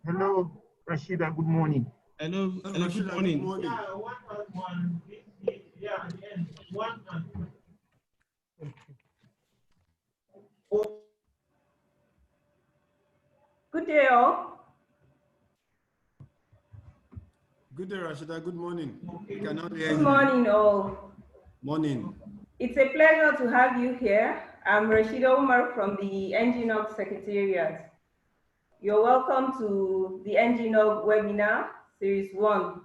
Hello, Rashida, good morning. Hello, good morning. Good day, all. Good day, Rashida. Good morning. Good morning, all. Morning. It's a pleasure to have you here. I'm Rashida Umar from the ngNOG Secretariat. You're welcome to the ngNOG webinar, Series 1.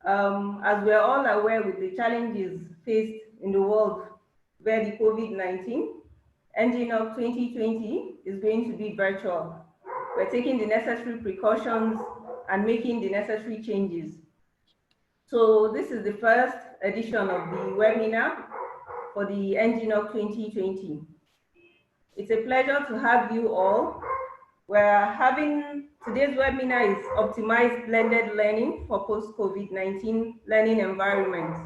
As we're all aware with the challenges faced in the world via the COVID-19, ngNOG 2020 is going to be virtual. We're taking the necessary precautions and making the necessary changes. So this is the first edition of the webinar for the ngNOG 2020. It's a pleasure to have you all. Today's webinar is Optimized Blended Learning for Post-COVID-19 Learning Environments,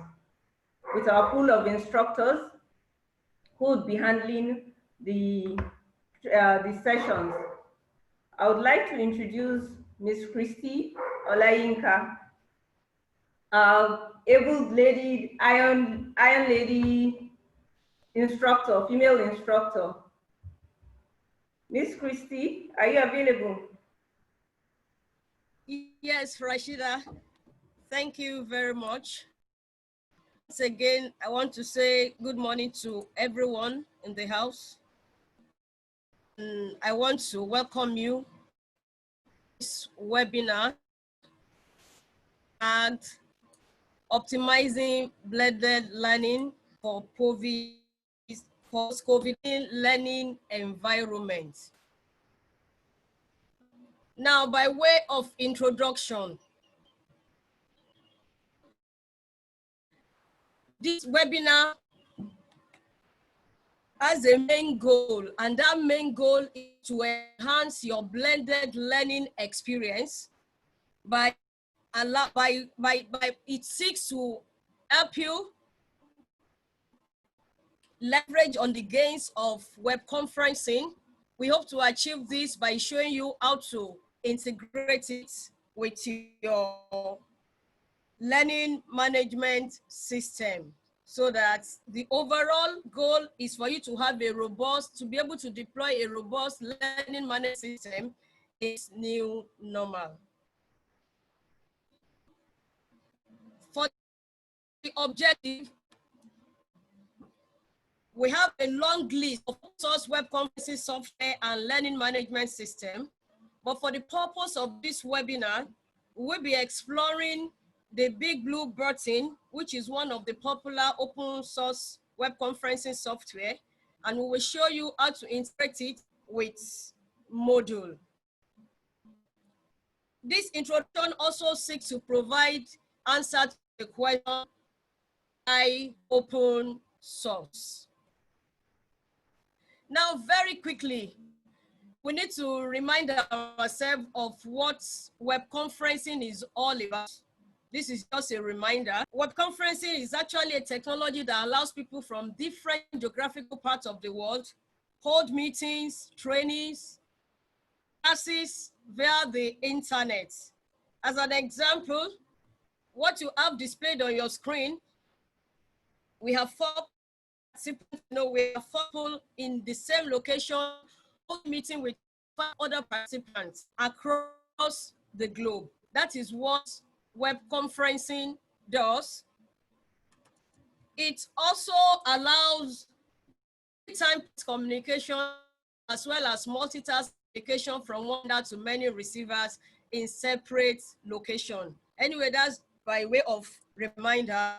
with our pool of instructors who would be handling the sessions. I would like to introduce Ms. Christy Olayinka, able-bladed iron lady instructor, female instructor. Miss Christy, are you available? Yes, Rashida. Thank you very much. Once again, I want to say good morning to everyone in the house. And I want to welcome you to this webinar and optimizing blended learning for post-COVID learning environment. Now, by way of introduction, this webinar has a main goal, and that main goal is to enhance your blended learning experience it seeks to help you leverage on the gains of web conferencing. We hope to achieve this by showing you how to integrate it with your learning management system, so that the overall goal is for you to have to be able to deploy a robust learning management system in this new normal. For the objective, we have a long list of source web conferencing software and learning management system. But for the purpose of this webinar, we'll be exploring the Big Blue Button, which is one of the popular open source web conferencing software. And we will show you how to integrate it with Module. This introduction also seeks to provide answer to the question by open source. Now, very quickly, we need to remind ourselves of what web conferencing is all about. This is just a reminder. Web conferencing is actually a technology that allows people from different geographical parts of the world hold meetings, trainings, classes via the internet. As an example, what you have displayed on your screen, we have four participants, we have four people in the same location, meeting with 5 other participants across the globe. That is what web conferencing does. It also allows real-time communication as well as multitask communication from one data to many receivers in separate locations. Anyway, that's by way of reminder.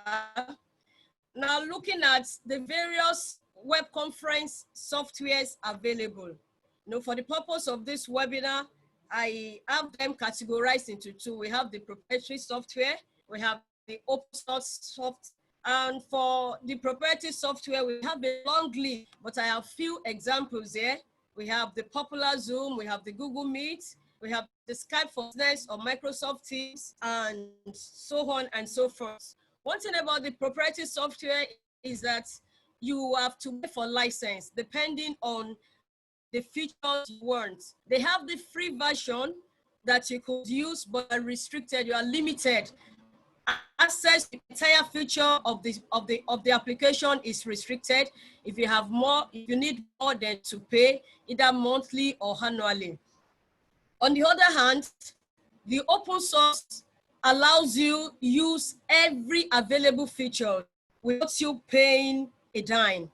Now, looking at the various web conference softwares available. For the purpose of this webinar, I have them categorized into 2. We have the proprietary software, we have the open source software, and for the proprietary software, we have a long list, but I have few examples here. We have the popular Zoom, we have the Google Meet, we have the Skype for Business or Microsoft Teams, and so on and so forth. One thing about the proprietary software is that you have to pay for license depending on the features you want. They have the free version, that you could use, but are restricted, you are limited. Access to the entire feature of the application is restricted. If you have more, if you need more, then to pay either monthly or annually. On the other hand, the open source allows you use every available feature without you paying a dime.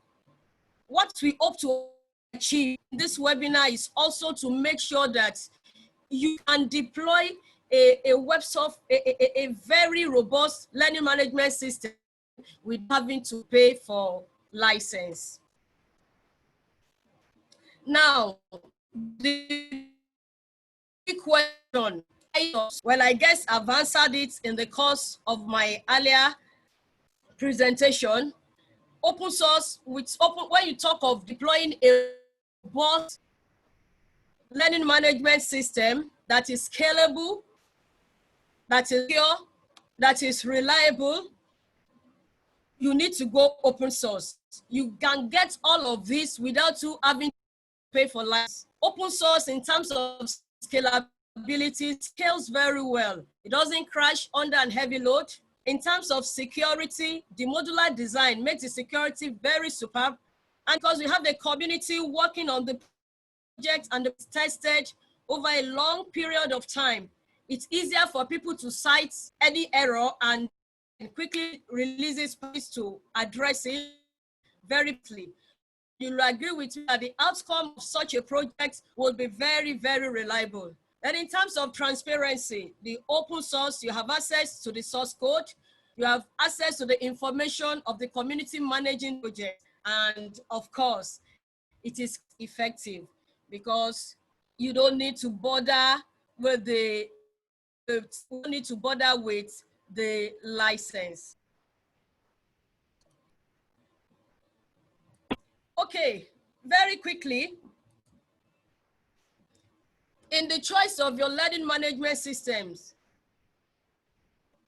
What we hope to achieve in this webinar is also to make sure that you can deploy a very robust learning management system without having to pay for license. Now, the question, well, I guess I've answered it in the course of my earlier presentation. Open source, when you talk of deploying a robust learning management system that is scalable, that is secure, that is reliable, you need to go open source. You can get all of this without you having to pay for license. Open source in terms of scalability scales very well. It doesn't crash under a heavy load. In terms of security, the modular design makes the security very superb. And because we have the community working on the project and it's tested over a long period of time, it's easier for people to cite any error and quickly release it to address it very quickly. You'll agree with me that the outcome of such a project will be very, very reliable. And in terms of transparency, the open source, you have access to the source code, you have access to the information of the community managing project, and of course, it is effective because you don't need to bother with the license. Okay, very quickly, in the choice of your learning management systems,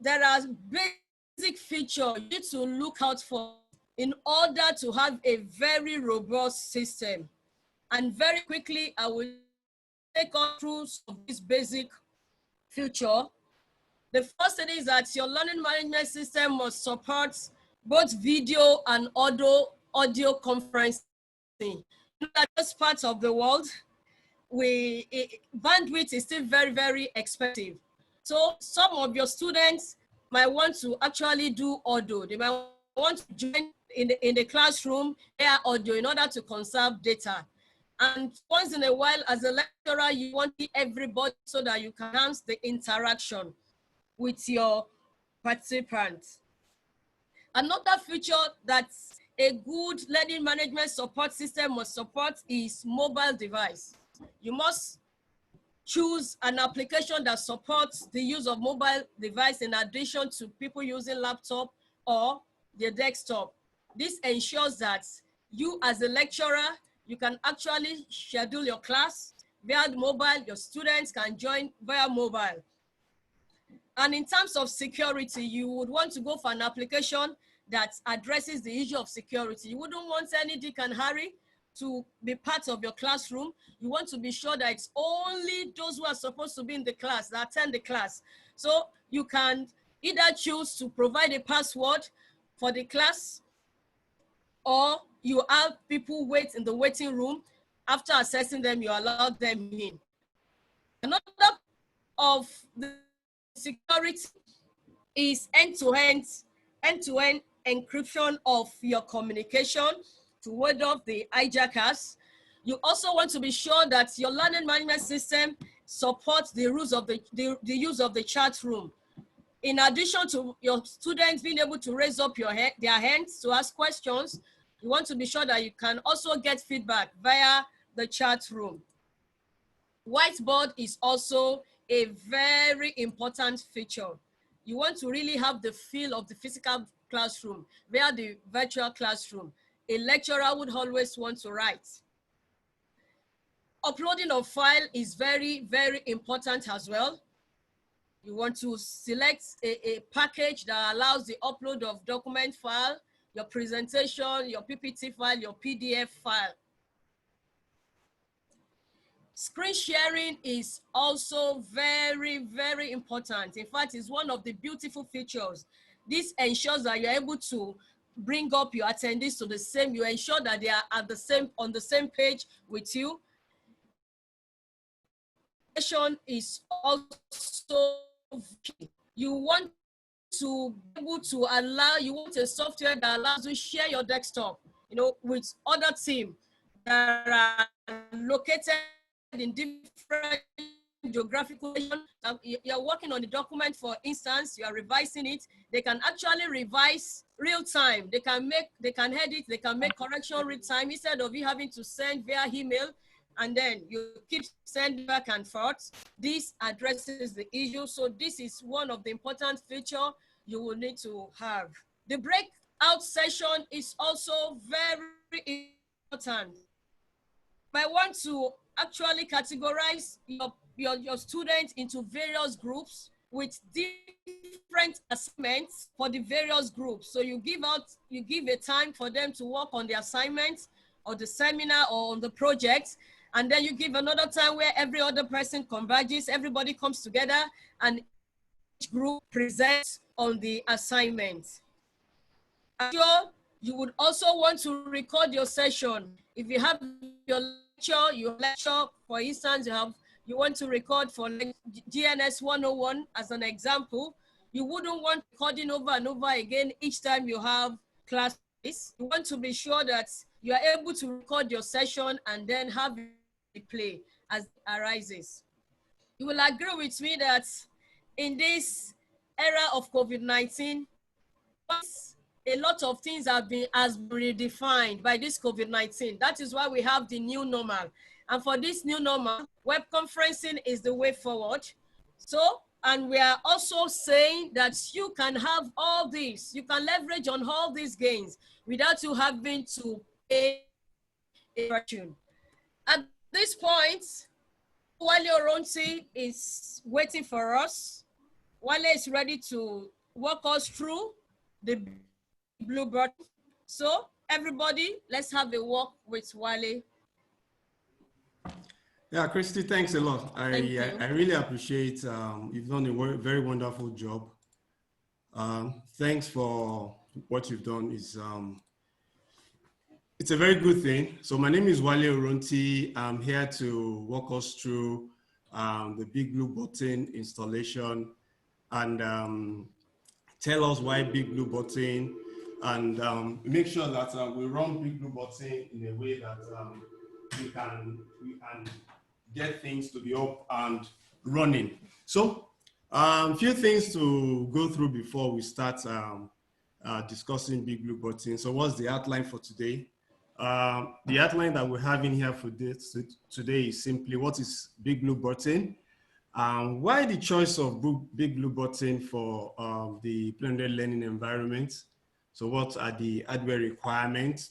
there are basic features you need to look out for in order to have a very robust system. And very quickly, I will take us through some of these basic features. The first thing is that your learning management system must support both video and audio conferencing. In those parts of the world, bandwidth is still very, very expensive. So some of your students might want to actually do audio. They might want to join in the classroom, their audio in order to conserve data. And once in a while, as a lecturer, you want everybody so that you can enhance the interaction with your participants. Another feature that a good learning management support system must support is mobile device. You must choose an application that supports the use of mobile device in addition to people using laptop or their desktop. This ensures that you as a lecturer, you can actually schedule your class via mobile, your students can join via mobile. And in terms of security, you would want to go for an application that addresses the issue of security. You wouldn't want any Dick and Harry to be part of your classroom. You want to be sure that it's only those who are supposed to be in the class that attend the class. So you can either choose to provide a password for the class, or you have people wait in the waiting room. After assessing them, you allow them in. Another of the security is end-to-end encryption of your communication to ward off the hijackers. You also want to be sure that your learning management system supports the rules of the use of the chat room. In addition to your students being able to raise up their hands to ask questions, you want to be sure that you can also get feedback via the chat room. Whiteboard is also a very important feature. You want to really have the feel of the physical classroom via the virtual classroom. A lecturer would always want to write. Uploading of file is very, very important as well. You want to select a package that allows the upload of document file, your presentation, your PPT file, your PDF file. Screen sharing is also very, very important. In fact, it's one of the beautiful features. This ensures that you're able to bring up your attendees to the same, you ensure that they are at the same, on the same page with you. Is also key. You want to be able to allow, you want a software that allows you to share your desktop, you know, with other teams that are located in different geographical regions. You're working on the document, for instance, you are revising it. They can actually revise real time. They can edit, they can make correction real time instead of you having to send via email and then you keep sending back and forth. This addresses the issue. So this is one of the important features you will need to have. The breakout session is also very important. You might want to actually categorize your students into various groups with different assignments for the various groups. So you give a time for them to work on the assignment or the seminar or on the project. And then you give another time where every other person converges, everybody comes together, and each group presents on the assignment. Sure, you would also want to record your session. If you have your lecture, for instance, you want to record for GNS 101 as an example, you wouldn't want recording over and over again each time you have classes. You want to be sure that you are able to record your session and then have play as it arises. You will agree with me that in this era of COVID-19, a lot of things has been redefined by this COVID-19. That is why we have the new normal. And for this new normal, web conferencing is the way forward. So, and we are also saying that you can have all these, you can leverage on all these gains without you having to pay a fortune. At this point, Wale Oronti is waiting for us. Wale is ready to walk us through the blue button. So everybody, let's have a walk with Wale. Yeah, Christy, thanks a lot. I really appreciate, you've done a very wonderful job. Thanks for what you've done. It's a very good thing. So my name is Wale Oronti. I'm here to walk us through the Big Blue Button installation and tell us why Big Blue Button, and make sure that we run Big Blue Button in a way that we can get things to be up and running. So a few things to go through before we start discussing Big Blue Button. So what's the outline for today? The outline that we're having here for this today is simply what is Big Blue Button, why the choice of Big Blue Button for the blended learning environment. So what are the hardware requirements,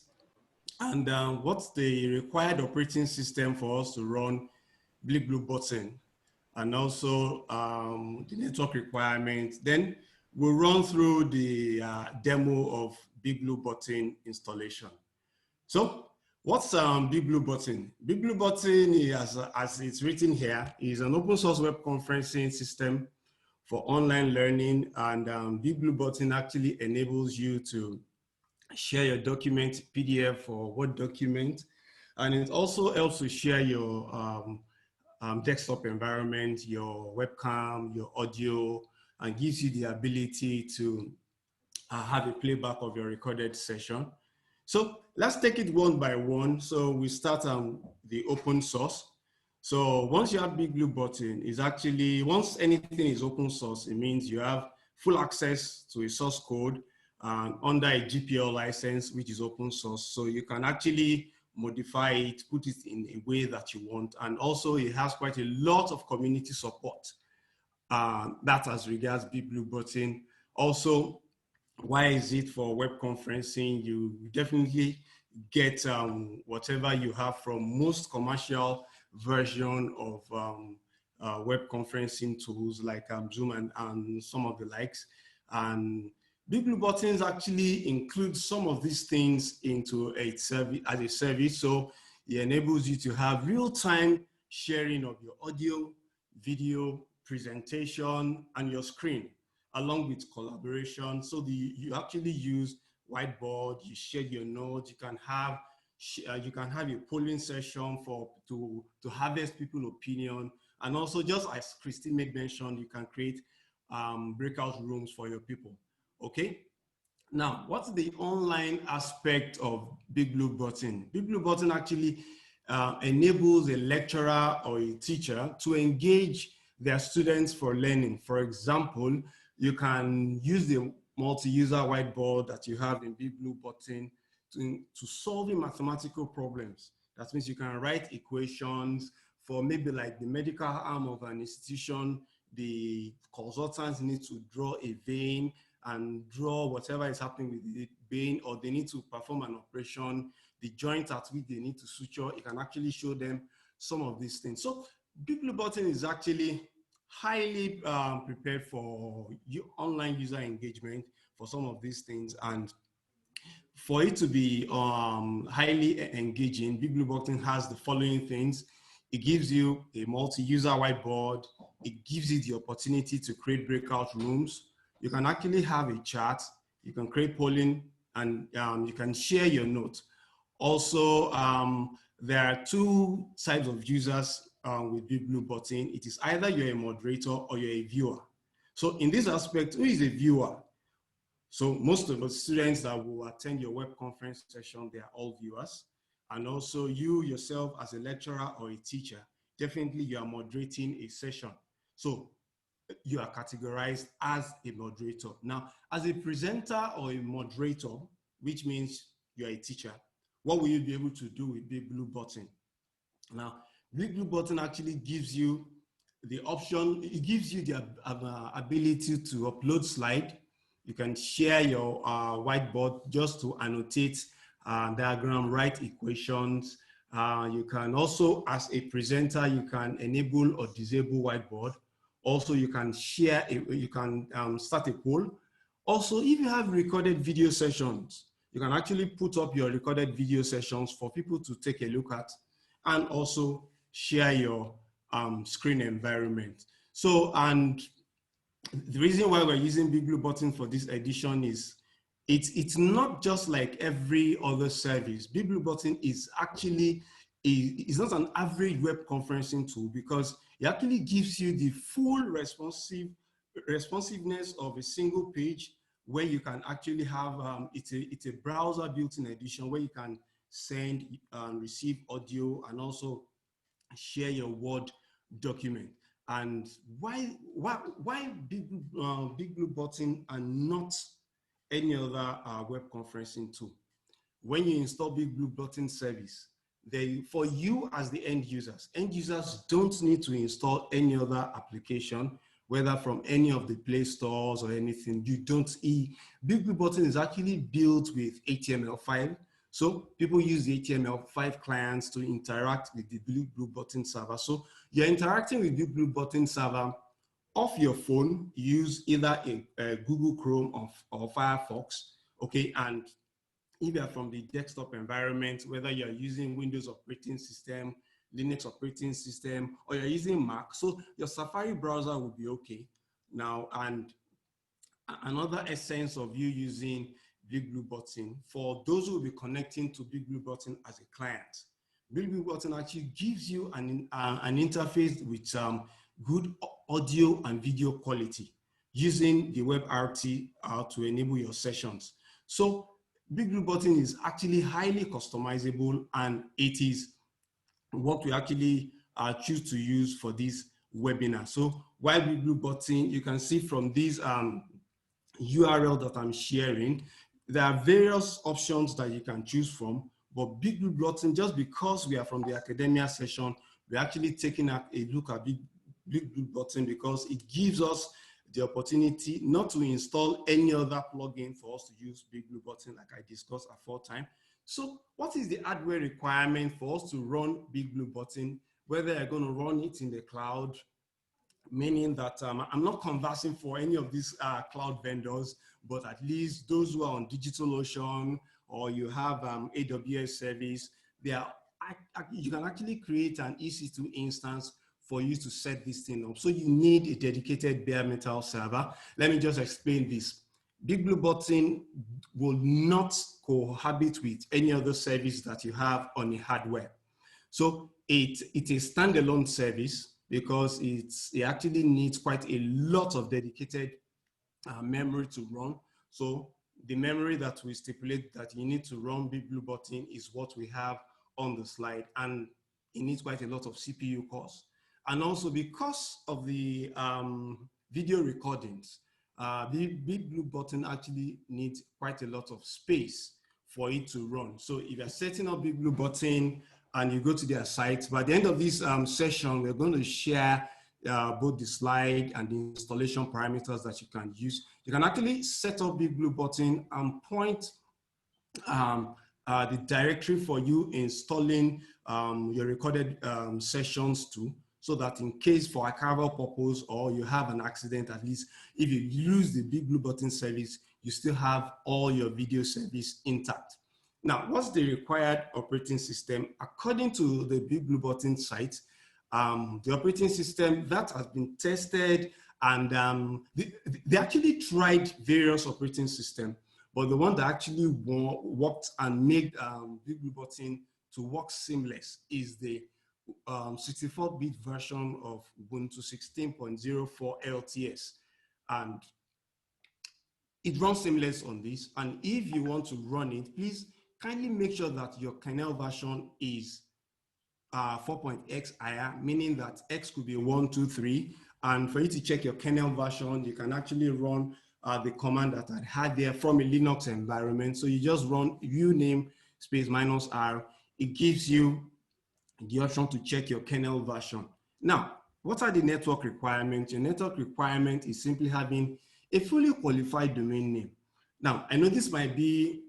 and what's the required operating system for us to run Big Blue Button, and also the network requirements. Then we'll run through the demo of Big Blue Button installation. So what's Big Blue Button? Big Blue Button, as it's written here, is an open source web conferencing system for online learning, and Big Blue Button actually enables you to share your document, PDF or Word document, and it also helps to share your desktop environment, your webcam, your audio, and gives you the ability to have a playback of your recorded session. So let's take it one by one. So we start the open source. So once you have Big Blue Button, is actually, once anything is open source, it means you have full access to a source code under a GPL license, which is open source. So you can actually modify it, put it in a way that you want. And also it has quite a lot of community support that as regards Big Blue Button. Also, why is it for web conferencing? You definitely get whatever you have from most commercial version of web conferencing tools like Zoom and some of the likes. And Big Blue Buttons actually include some of these things into a service as a service. So it enables you to have real-time sharing of your audio, video, presentation, and your screen, along with collaboration. So you actually use whiteboard, you share your notes, you can have a polling session to harvest people's opinion. And also, just as Christine made mention, you can create breakout rooms for your people. Okay. Now, what's the online aspect of Big Blue Button? Big Blue Button actually enables a lecturer or a teacher to engage their students for learning. For example, you can use the multi-user whiteboard that you have in Big Blue Button to solving mathematical problems. That means you can write equations for maybe like the medical arm of an institution. The consultants need to draw a vein and draw whatever is happening with the vein, or they need to perform an operation, the joint at which they need to suture. It can actually show them some of these things. So Big Blue Button is actually highly prepared for online user engagement for some of these things. And for it to be highly engaging, Big Blue Button has the following things. It gives you a multi-user whiteboard. It gives you the opportunity to create breakout rooms. You can actually have a chat. You can create polling, and you can share your notes. Also, there are two types of users with Big Blue Button. It is either you're a moderator or you're a viewer. So in this aspect, who is a viewer? So most of the students that will attend your web conference session, they are all viewers. And also you yourself as a lecturer or a teacher, definitely you are moderating a session. So you are categorized as a moderator. Now, as a presenter or a moderator, which means you're a teacher, what will you be able to do with Big Blue Button? Now, Big Blue Button actually gives you the option, it gives you the ability to upload slide. You can share your whiteboard just to annotate diagram, write equations. You can also, as a presenter, you can enable or disable whiteboard. Also, you can share, you can start a poll. Also, if you have recorded video sessions, you can actually put up your recorded video sessions for people to take a look at, and also share your screen environment. So, and the reason why we're using Big Blue Button for this edition is it's not just like every other service. Big Blue Button is actually it's not an average web conferencing tool, because it actually gives you the full responsiveness of a single page, where you can actually have it's a browser built-in edition where you can send and receive audio and also share your Word document. And why Big Blue Button and not any other web conferencing tool? When you install Big Blue Button service, for you as the end users don't need to install any other application, whether from any of the Play stores or anything. Big Blue Button is actually built with HTML5. So people use the HTML5 clients to interact with the Big Blue Button server. So you're interacting with Big Blue Button server off your phone. Use either a Google Chrome or Firefox, okay? And if you're from the desktop environment, whether you're using Windows operating system, Linux operating system, or you're using Mac, so your Safari browser will be okay. Now, and another essence of you using Big Blue Button, for those who will be connecting to Big Blue Button as a client, Big Blue Button actually gives you an interface with good audio and video quality using the WebRT to enable your sessions. So Big Blue Button is actually highly customizable, and it is what we actually choose to use for this webinar. So why Big Blue Button? You can see from these URL that I'm sharing, there are various options that you can choose from, but Big Blue Button, just because we are from the academia session, we're actually taking a look at Big Blue Button because it gives us the opportunity not to install any other plugin for us to use Big Blue Button, like I discussed aforetime. So what is the hardware requirement for us to run Big Blue Button, whether you're going to run it in the cloud, meaning that I'm not conversing for any of these cloud vendors, but at least those who are on DigitalOcean or you have AWS service, they are you can actually create an EC2 instance for you to set this thing up. So you need a dedicated bare metal server. Let me just explain this. Big Blue Button will not cohabit with any other service that you have on the hardware. So it's a standalone service because it actually needs quite a lot of dedicated memory to run. So the memory that we stipulate that you need to run Big Blue Button is what we have on the slide, and it needs quite a lot of CPU cores. And also because of the video recordings, the Big Blue Button actually needs quite a lot of space for it to run. So if you're setting up Big Blue Button and you go to their site, by the end of this session, we're going to share both the slide and the installation parameters that you can use. You can actually set up Big Blue Button and point the directory for you installing your recorded sessions to, so that in case for archival purpose or you have an accident, at least if you use the Big Blue Button service, you still have all your video service intact. Now, what's the required operating system? According to the Big Blue Button site, the operating system that has been tested, and they actually tried various operating systems, but the one that actually worked and made Big Blue Button to work seamless is the 64-bit version of Ubuntu 16.04 LTS. And it runs seamless on this. And if you want to run it, please kindly make sure that your kernel version is 4.x higher, meaning that X could be 1, 2, 3. And for you to check your kernel version, you can actually run the command that I had there from a Linux environment. So you just run uname space -r. It gives you the option to check your kernel version. Now, what are the network requirements? Your network requirement is simply having a fully qualified domain name. Now, I know this might be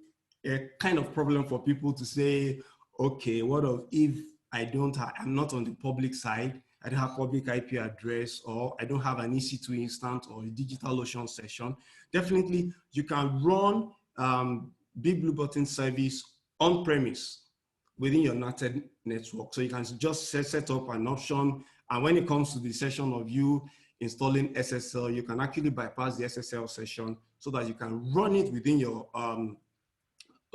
a kind of problem for people to say, okay, what if I'm not on the public side, I don't have public IP address, or I don't have an EC2 instance or a DigitalOcean session. Definitely, you can run Big Blue Button service on-premise within your NAT network. So you can just set up an option. And when it comes to the session of you installing SSL, you can actually bypass the SSL session so that you can run it within your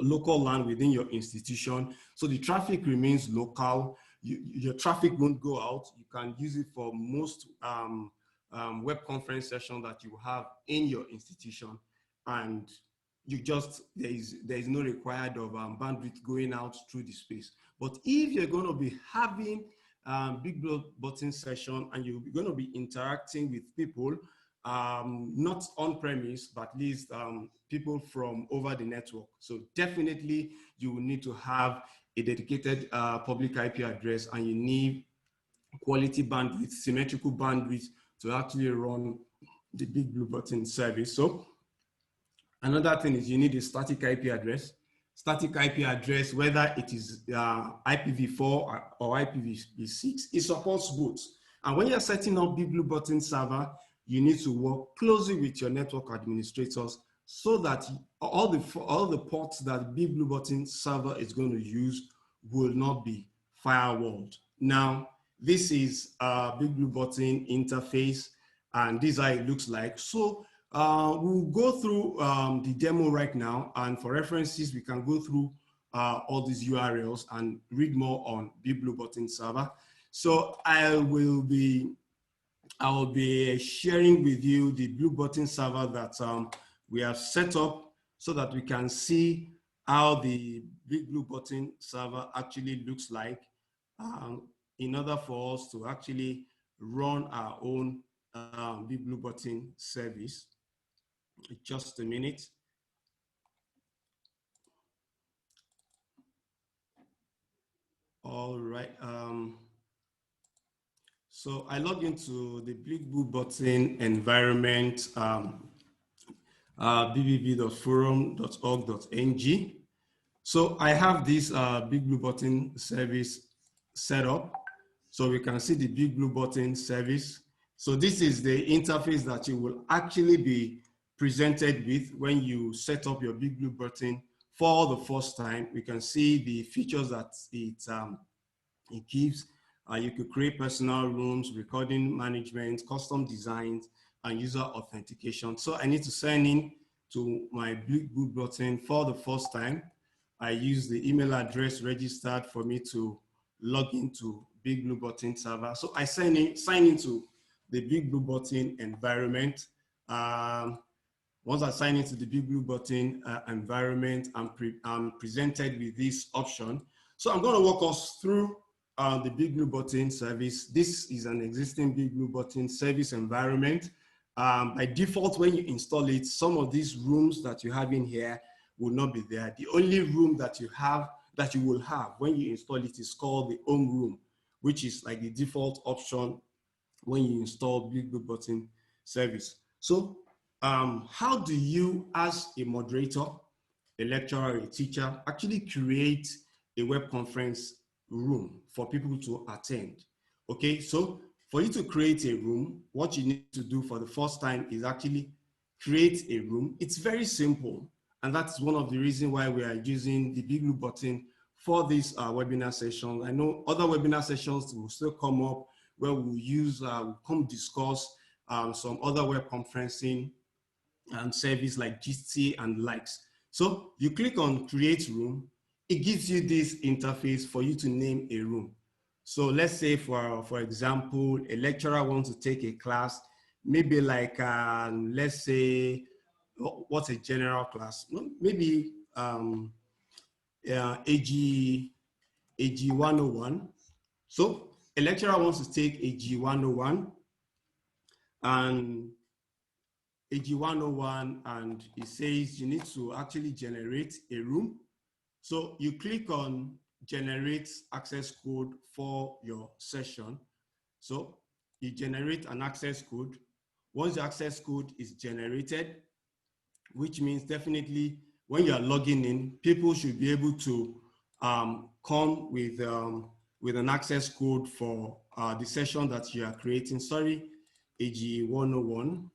local LAN within your institution. So the traffic remains local. Your traffic won't go out. You can use it for most web conference sessions that you have in your institution. And there is no required of bandwidth going out through the space. But if you're going to be having Big Blue Button session and you're going to be interacting with people, not on premise, but at least people from over the network. So definitely you will need to have a dedicated public IP address, and you need quality bandwidth, symmetrical bandwidth to actually run the Big Blue Button service. So another thing is you need a static IP address. Static IP address, whether it is IPv4 or IPv6, it supports both. And when you're setting up Big Blue Button server, you need to work closely with your network administrators so that all the ports that Big Blue Button server is going to use will not be firewalled. Now, this is Big Blue Button interface, and this is how it looks like. So we'll go through the demo right now, and for references, we can go through all these URLs and read more on Big Blue Button server. So I will be sharing with you the Blue Button server that we have set up so that we can see how the Big Blue Button server actually looks like in order for us to actually run our own Big Blue Button service. Just a minute. All right. So I log into the Big Blue Button environment, bbb.forum.org.ng. So I have this Big Blue Button service set up. So we can see the Big Blue Button service. So this is the interface that you will actually be presented with when you set up your Big Blue Button for the first time. We can see the features that it It gives, you could create personal rooms, recording management, custom designs, and user authentication. So I need to sign in to my Big Blue Button for the first time. I use the email address registered for me to log into Big Blue Button server. So I sign into the Big Blue Button environment. Once I sign into the Big Blue Button environment, I'm presented with this option. So I'm going to walk us through the Big Blue Button service. This is an existing Big Blue Button service environment. By default, when you install it, some of these rooms that you have in here will not be there. The only room that you will have when you install it is called the home room, which is like the default option when you install Big Blue Button service. So how do you, as a moderator, a lecturer, a teacher, actually create a web conference room for people to attend? Okay, so for you to create a room, what you need to do for the first time is actually create a room. It's very simple, and that's one of the reasons why we are using the Big Blue Button for this webinar session. I know other webinar sessions will still come up where we'll use, we'll come discuss some other web conferencing service like GT and likes. So you click on create room, it gives you this interface for you to name a room. So let's say for example, a lecturer wants to take a class, maybe like, let's say, what's a general class? Maybe AG 101. So a lecturer wants to take AG 101 and AG 101, and it says you need to actually generate a room. So you click on generate access code for your session. So you generate an access code. Once the access code is generated, which means definitely when you are logging in, people should be able to come with an access code for the session that you are creating. Sorry, AG 101.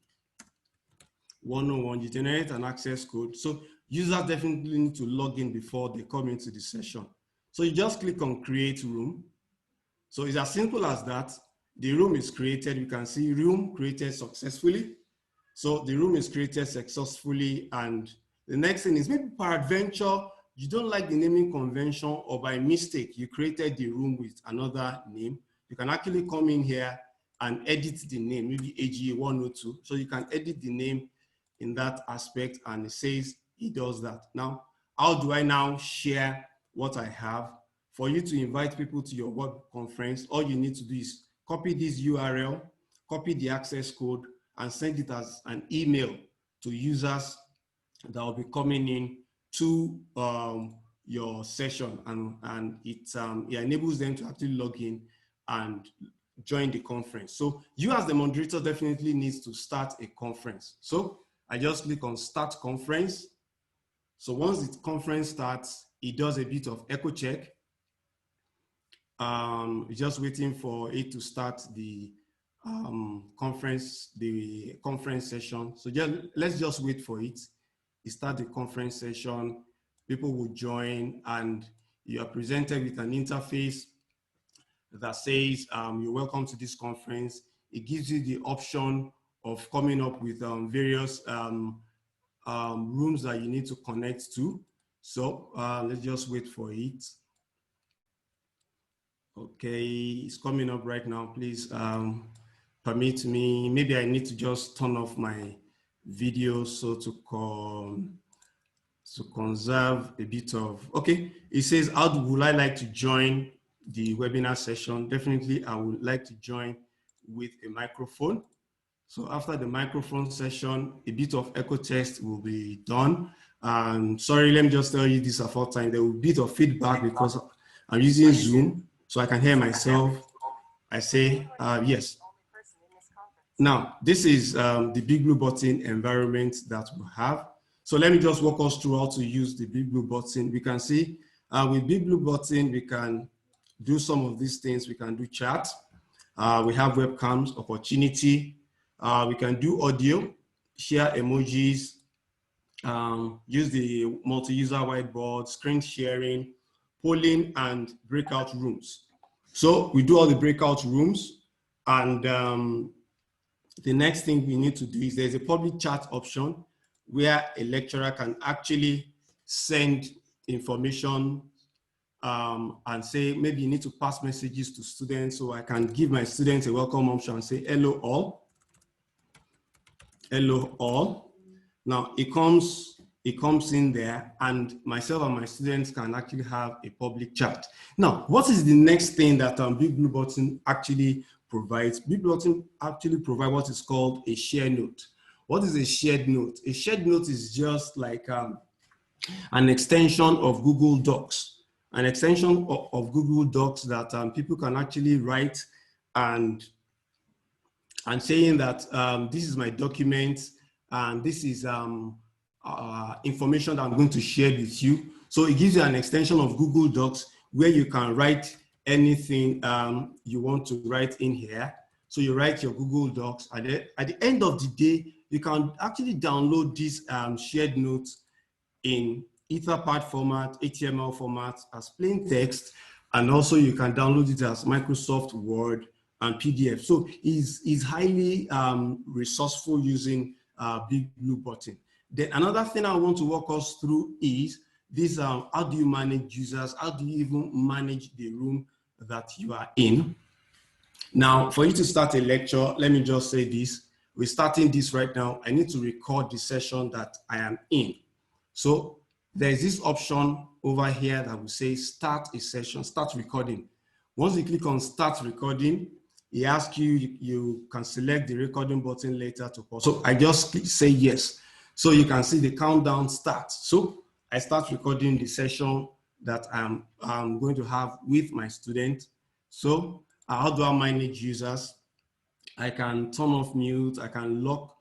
You generate an access code. So users definitely need to log in before they come into the session. So you just click on create room. So it's as simple as that. The room is created. You can see room created successfully. So the room is created successfully. And the next thing is maybe peradventure, you don't like the naming convention, or by mistake, you created the room with another name. You can actually come in here and edit the name, maybe AGA 102. So you can edit the name in that aspect, and it says it does that. Now, how do I now share what I have? For you to invite people to your web conference, all you need to do is copy this URL, copy the access code, and send it as an email to users that will be coming in to your session, and it enables them to actually log in and join the conference. So you as the moderator definitely needs to start a conference. So I just click on start conference. So once the conference starts, it does a bit of echo check. Just waiting for it to start the conference session. So let's just wait for it. You start the conference session, people will join, and you are presented with an interface that says, you're welcome to this conference. It gives you the option of coming up with various rooms that you need to connect to. So let's just wait for it. Okay, it's coming up right now. Please permit me. Maybe I need to just turn off my video so to conserve a bit of, okay. It says, how would I like to join the webinar session? Definitely, I would like to join with a microphone. So after the microphone session, a bit of echo test will be done. And sorry, let me just tell you this at all time. There will be a bit of feedback because I'm using Zoom, so I can hear myself. I say, yes. Now, this is the Big Blue Button environment that we have. So let me just walk us through how to use the Big Blue Button. We can see with Big Blue Button, we can do some of these things. We can do chat. We have webcams, opportunity. We can do audio, share emojis, use the multi-user whiteboard, screen sharing, polling, and breakout rooms. So we do all the breakout rooms, and the next thing we need to do is there's a public chat option where a lecturer can actually send information and say, maybe you need to pass messages to students. So I can give my students a welcome option and say, hello all. Hello all. Now it comes in there, and myself and my students can actually have a public chat. Now, what is the next thing that Big Blue Button actually provides? Big Blue Button actually provides what is called a share note. What is a shared note? A shared note is just like an extension of Google Docs. An extension of Google Docs that people can actually write and saying that this is my document and this is information that I'm going to share with you. So it gives you an extension of Google Docs where you can write anything you want to write in here. So you write your Google Docs. At the end of the day, you can actually download this shared notes in Etherpad format, HTML format, as plain text, and also you can download it as Microsoft Word and PDF. So it's highly resourceful using Big Blue Button. Then another thing I want to walk us through is this: how do you manage users? How do you even manage the room that you are in? Now, for you to start a lecture, let me just say this: we're starting this right now. I need to record the session that I am in. So there's this option over here that will say start a session, start recording. Once you click on start recording, it asks you, you can select the recording button later to pause. So I just say yes. So you can see the countdown starts. So I start recording the session that I'm going to have with my student. So how do I manage users? I can turn off mute, I can lock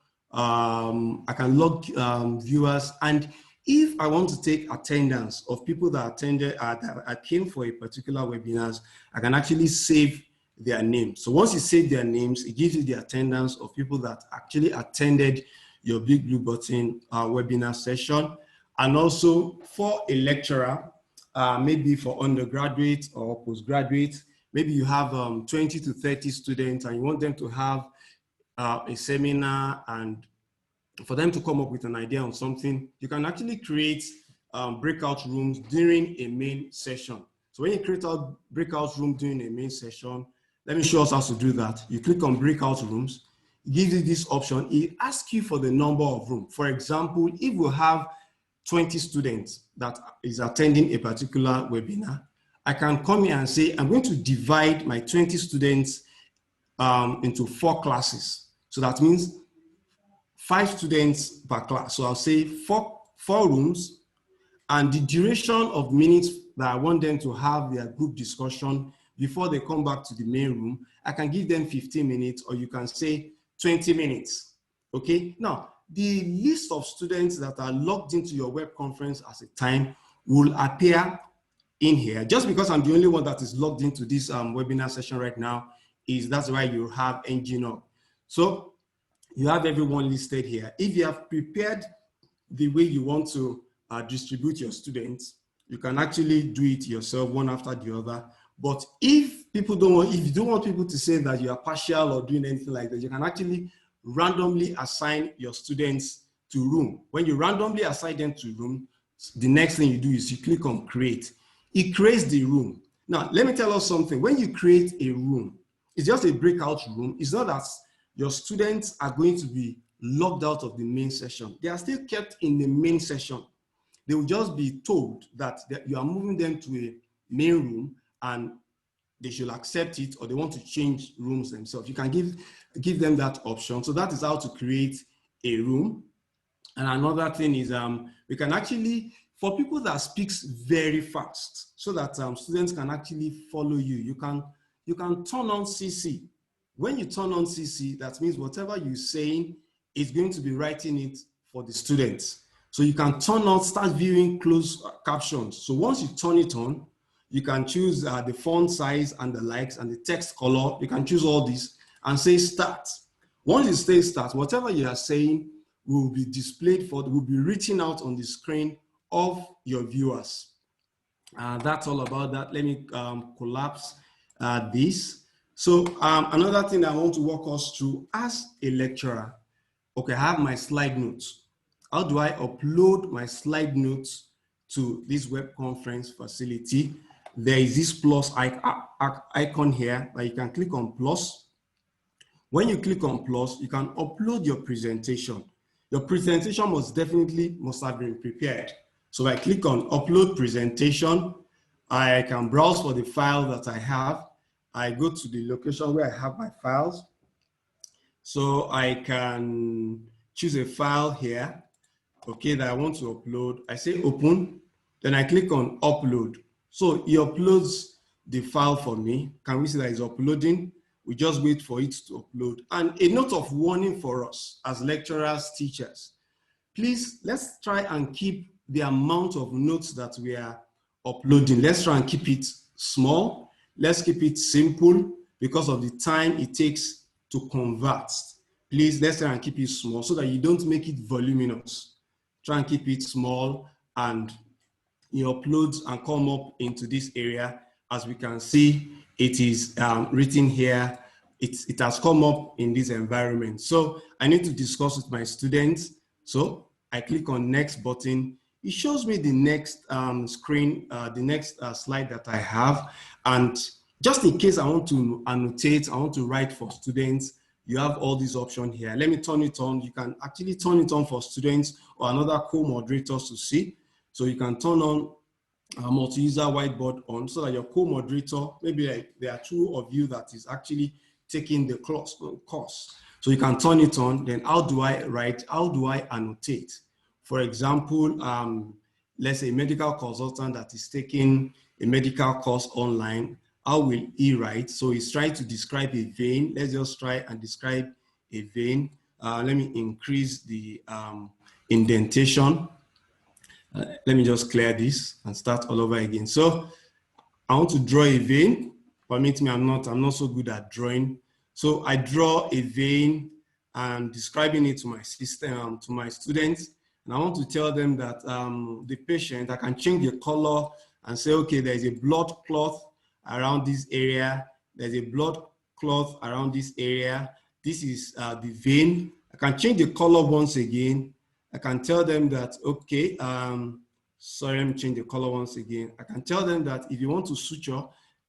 viewers, and if I want to take attendance of people that attended, that came for a particular webinar, I can actually save their names. So once you save their names, it gives you the attendance of people that actually attended your Big Blue Button webinar session. And also for a lecturer, maybe for undergraduate or postgraduate, maybe you have 20 to 30 students and you want them to have a seminar, and for them to come up with an idea on something, you can actually create breakout rooms during a main session. So when you create a breakout room during a main session, let me show us how to do that. You click on breakout rooms, it gives you this option. It asks you for the number of rooms. For example, if we have 20 students that is attending a particular webinar, I can come here and say, I'm going to divide my 20 students into 4 classes. So that means 5 students per class. So I'll say four rooms, and the duration of minutes that I want them to have their group discussion before they come back to the main room, I can give them 15 minutes, or you can say 20 minutes. Okay. Now, the list of students that are logged into your web conference at a time will appear in here. Just because I'm the only one that is logged into this webinar session right now, that's why you have ngNOG. So you have everyone listed here. If you have prepared the way you want to distribute your students, you can actually do it yourself, one after the other. But if you don't want people to say that you are partial or doing anything like that, you can actually randomly assign your students to room. When you randomly assign them to room, the next thing you do is you click on create. It creates the room. Now, let me tell us something. When you create a room, it's just a breakout room. It's not that your students are going to be logged out of the main session. They are still kept in the main session. They will just be told that you are moving them to a main room and they should accept it, or they want to change rooms themselves. You can give them that option. So that is how to create a room. And another thing is we can actually, for people that speaks very fast, so that students can actually follow you, you can turn on CC. When you turn on CC, that means whatever you're saying is going to be writing it for the students. So you can turn on, start viewing closed captions. So once you turn it on, you can choose the font size and the likes and the text color. You can choose all these and say start. Once you say start, whatever you are saying will be displayed will be written out on the screen of your viewers. That's all about that. Let me collapse this. So another thing I want to walk us through as a lecturer, okay, I have my slide notes. How do I upload my slide notes to this web conference facility? There is this plus icon here that you can click on plus. When you click on plus, you can upload your presentation. Your presentation must have been prepared. So I click on upload presentation. I can browse for the file that I have. I go to the location where I have my files. So I can choose a file here, okay, that I want to upload. I say open, then I click on upload. So he uploads the file for me. Can we see that it's uploading? We just wait for it to upload. And a note of warning for us as lecturers, teachers, please, let's try and keep the amount of notes that we are uploading. Let's try and keep it small. Let's keep it simple because of the time it takes to convert. Please, let's try and keep it small so that you don't make it voluminous. Try and keep it small, and it uploads and come up into this area. As we can see, it is written here. It has come up in this environment. So I need to discuss with my students. So I click on next button. It shows me the next screen, the next slide that I have. And just in case I want to annotate, I want to write for students, you have all these options here. Let me turn it on. You can actually turn it on for students or another co-moderators to see. So you can turn on multi-user whiteboard on so that your co-moderator, maybe like there are two of you that is actually taking the course. So you can turn it on. Then how do I write? How do I annotate? For example, let's say a medical consultant that is taking a medical course online, how will he write? So he's trying to describe a vein. Let's just try and describe a vein. Let me increase the indentation. Let me just clear this and start all over again. So I want to draw a vein. Permit me, I'm not so good at drawing. So I draw a vein and describing it to my system, to my students. And I want to tell them that the patient, I can change the color and say, okay, there's a blood clot around this area. There's a blood clot around this area. This is the vein. I can change the color once again. I can tell them that, okay, sorry, let me change the color once again. I can tell them that if you want to suture,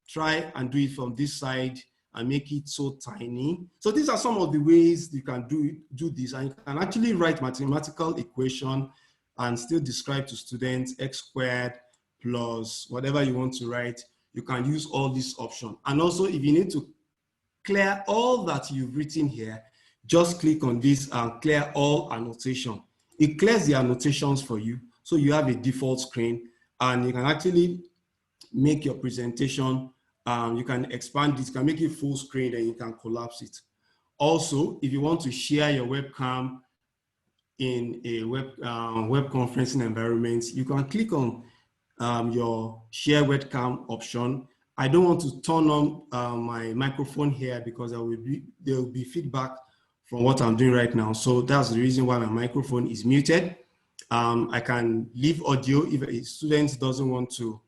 try and do it from this side and make it so tiny. So these are some of the ways you can do this, and you can actually write mathematical equation and still describe to students x squared plus whatever you want to write. You can use all these options. And also, if you need to clear all that you've written here, just click on this and clear all annotation. It clears the annotations for you. So you have a default screen and you can actually make your presentation. You can expand it, you can make it full screen, and you can collapse it. Also, if you want to share your webcam in a web conferencing environment, you can click on your share webcam option. I don't want to turn on my microphone here because there will be feedback from what I'm doing right now. So that's the reason why my microphone is muted. I can leave audio. If a student doesn't want to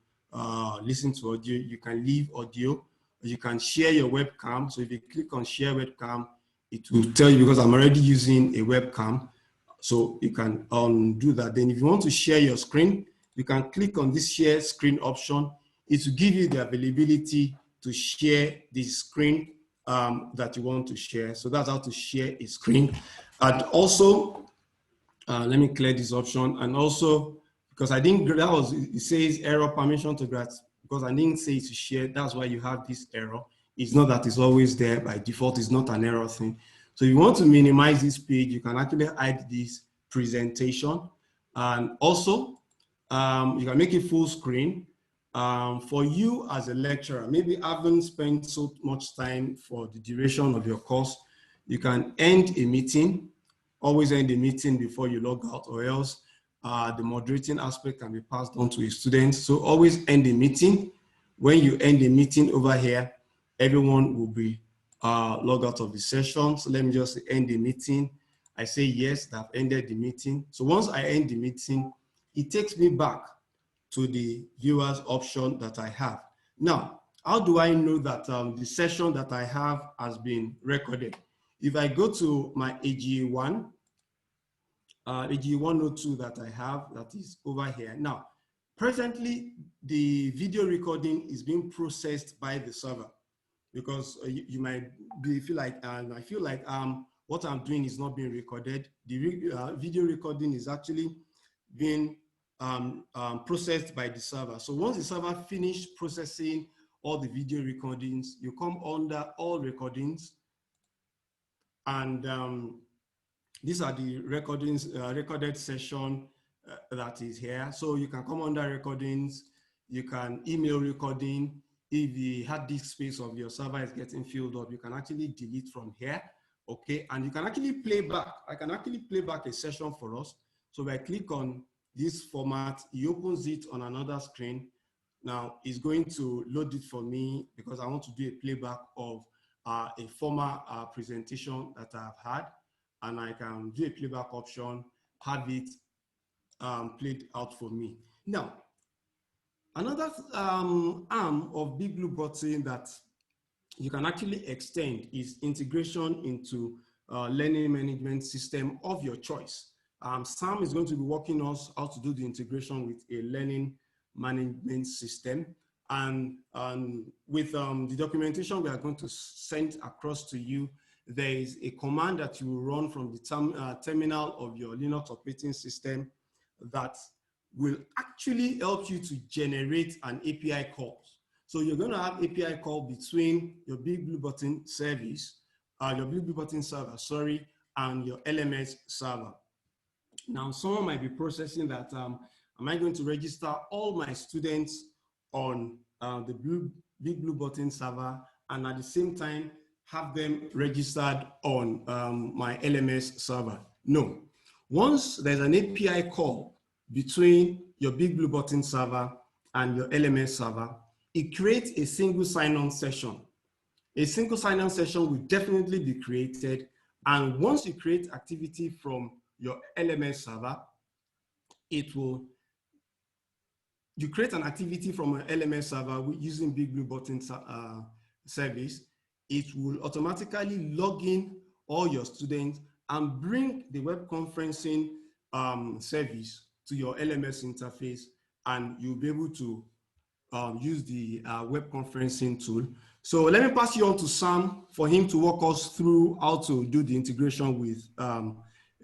listen to audio, you can leave audio. You can share your webcam. So if you click on share webcam, it will tell you, because I'm already using a webcam. So you can do that. Then if you want to share your screen, you can click on this share screen option. It will give you the availability to share the screen that you want to share. So that's how to share a screen. And also, let me clear this option. And also, because I didn't, it says error permission to grant, because I didn't say to share, that's why you have this error. It's not that it's always there by default, it's not an error thing. So if you want to minimize this page, you can actually hide this presentation. And also, you can make it full screen. For you as a lecturer, maybe haven't spent so much time for the duration of your course, you can end a meeting, always end a meeting before you log out, or else the moderating aspect can be passed on to a student. So always end a meeting. When you end a meeting over here, everyone will be logged out of the session. So let me just end the meeting. I say yes, that I've ended the meeting. So once I end the meeting, it takes me back to the viewers option that I have. Now, how do I know that the session that I have has been recorded? If I go to my AGA1, AGA102 that I have, that is over here. Now, presently, the video recording is being processed by the server, because you might feel like, I feel like what I'm doing is not being recorded. The video recording is actually being processed by the server. So once the server finished processing all the video recordings, you come under all recordings, and these are the recordings, recorded session that is here. So you can come under recordings, you can email recording. If the hard disk space of your server is getting filled up, you can actually delete from here, okay? And you can actually play back. I can actually play back a session for us. So if I click on this format, he opens it on another screen. Now it's going to load it for me because I want to do a playback of a former presentation that I've had, and I can do a playback option, have it played out for me. Now, another arm of Big Blue Button that you can actually extend is integration into learning management system of your choice. Sam is going to be walking us how to do the integration with a learning management system. And with the documentation we are going to send across to you, there is a command that you will run from the terminal of your Linux operating system that will actually help you to generate an API call. So you're going to have API call between your Big Blue Button service, your Big Blue Button server, sorry, and your LMS server. Now, someone might be processing that, am I going to register all my students on the Big Blue Button server, and at the same time have them registered on my LMS server? No. Once there's an API call between your Big Blue Button server and your LMS server, it creates a single sign-on session. A single sign-on session will definitely be created, and once you create activity from your LMS server, you create an activity from an LMS server using Big Blue Button service, it will automatically log in all your students and bring the web conferencing service to your LMS interface, and you'll be able to use the web conferencing tool. So let me pass you on to Sam for him to walk us through how to do the integration with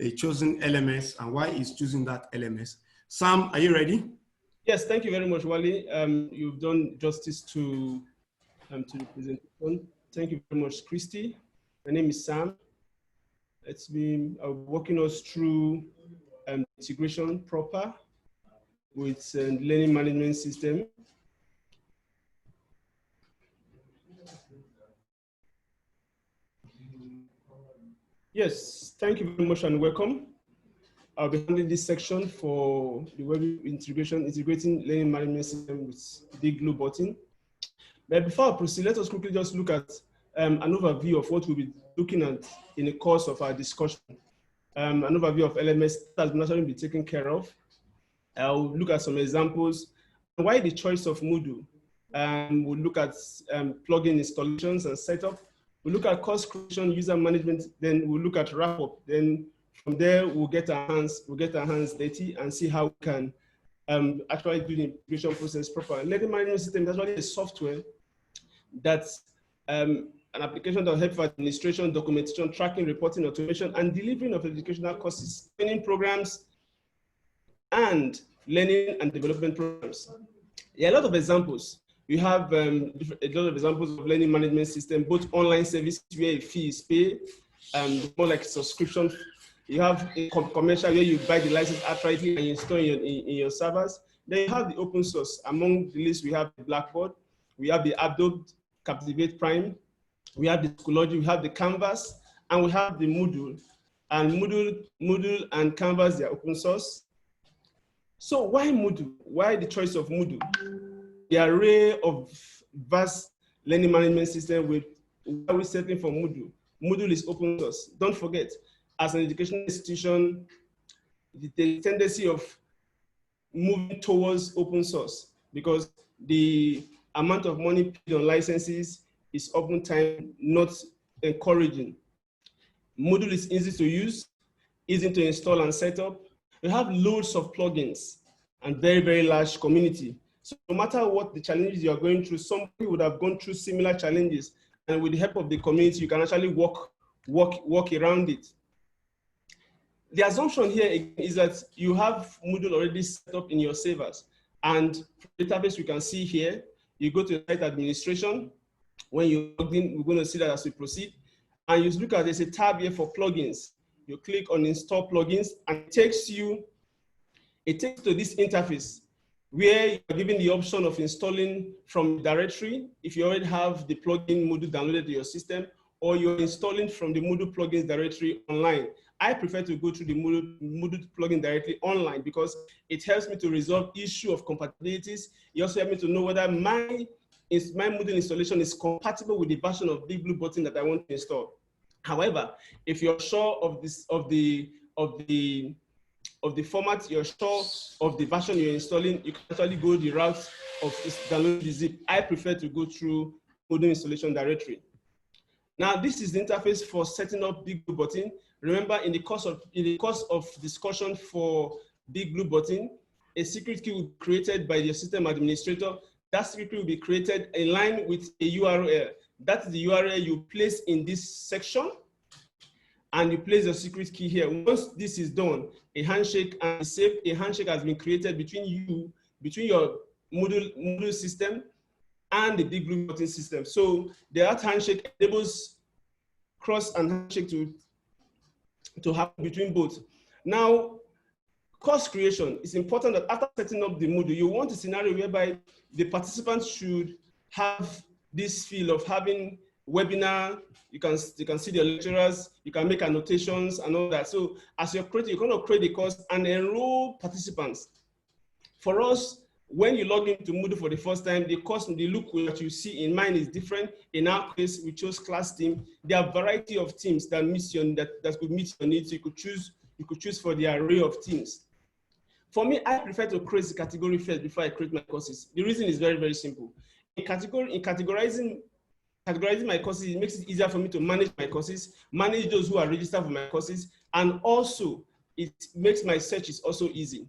a chosen LMS and why he's choosing that LMS. Sam, are you ready? Yes, thank you very much, Wally. You've done justice to the presentation. Thank you very much, Christy. My name is Sam. It's been walking us through integration proper with learning management system. Yes, thank you very much and welcome. I'll be handling this section for the web integration, integrating learning management system with Big Blue Button. But before I proceed, let us quickly just look at an overview of what we'll be looking at in the course of our discussion. An overview of LMS that has naturally been taken care of. I'll look at some examples. Why the choice of Moodle? We'll look at plugin installations and setup. We'll look at course creation, user management. Then we'll look at wrap up. Then from there, we'll get our hands dirty and see how we can actually do the integration process properly. Learning management system is actually a software that's an application that will help for administration, documentation, tracking, reporting, automation, and delivering of educational courses, training programs, and learning and development programs. There are a lot of examples. We have a lot of examples of learning management system, both online services where a fee is paid, more like subscription. You have a commercial where you buy the license outrightly and you install in your servers. Then you have the open source. Among the list, we have the Blackboard, we have the Adobe Captivate Prime, we have the Schoology, we have the Canvas, and we have the Moodle. And Moodle and Canvas, they are open source. So why Moodle? Why the choice of Moodle? The array of vast learning management system with why we're settling for Moodle. Moodle is open source. Don't forget, as an educational institution, the tendency of moving towards open source, because the amount of money paid on licenses is oftentimes not encouraging. Moodle is easy to use, easy to install and set up. We have loads of plugins and very, very large community. So no matter what the challenges you are going through, somebody would have gone through similar challenges, and with the help of the community, you can actually walk around it. The assumption here is that you have Moodle already set up in your servers. And for the database, you can see here, you go to site administration. When you log in, we're going to see that as we proceed. And you look at, there's a tab here for plugins. You click on install plugins, and it takes you to this interface where you're given the option of installing from the directory if you already have the plugin Moodle downloaded to your system, or you're installing from the Moodle plugins directory online. I prefer to go through the Moodle plugin directly online because it helps me to resolve issue of compatibilities. It also helps me to know whether my Moodle installation is compatible with the version of Big Blue Button that I want to install. However, if you're sure of the format, you're sure of the version you're installing, you can actually go the route of downloading the zip. I prefer to go through Moodle installation directory. Now, this is the interface for setting up Big Blue Button. Remember, in the course of discussion for Big Blue Button, a secret key will be created by your system administrator. That secret key will be created in line with a URL. That is the URL you place in this section, and you place the secret key here. Once this is done, a handshake has been created between your Moodle system and the Big Blue Button system. So that handshake enables cross and handshake to happen between both. Now, course creation is important that after setting up the Moodle, you want a scenario whereby the participants should have this feel of having webinar. You can see the lecturers, you can make annotations and all that. So as you're going to create a course and enroll participants. For us, when you log into Moodle for the first time, the course, the look that you see in mine is different. In our case, we chose class team. There are a variety of teams that could meet your needs. You could choose for the array of teams. For me, I prefer to create the category first before I create my courses. The reason is very, very simple. In categorizing my courses, it makes it easier for me to manage my courses, manage those who are registered for my courses, and also it makes my searches also easy.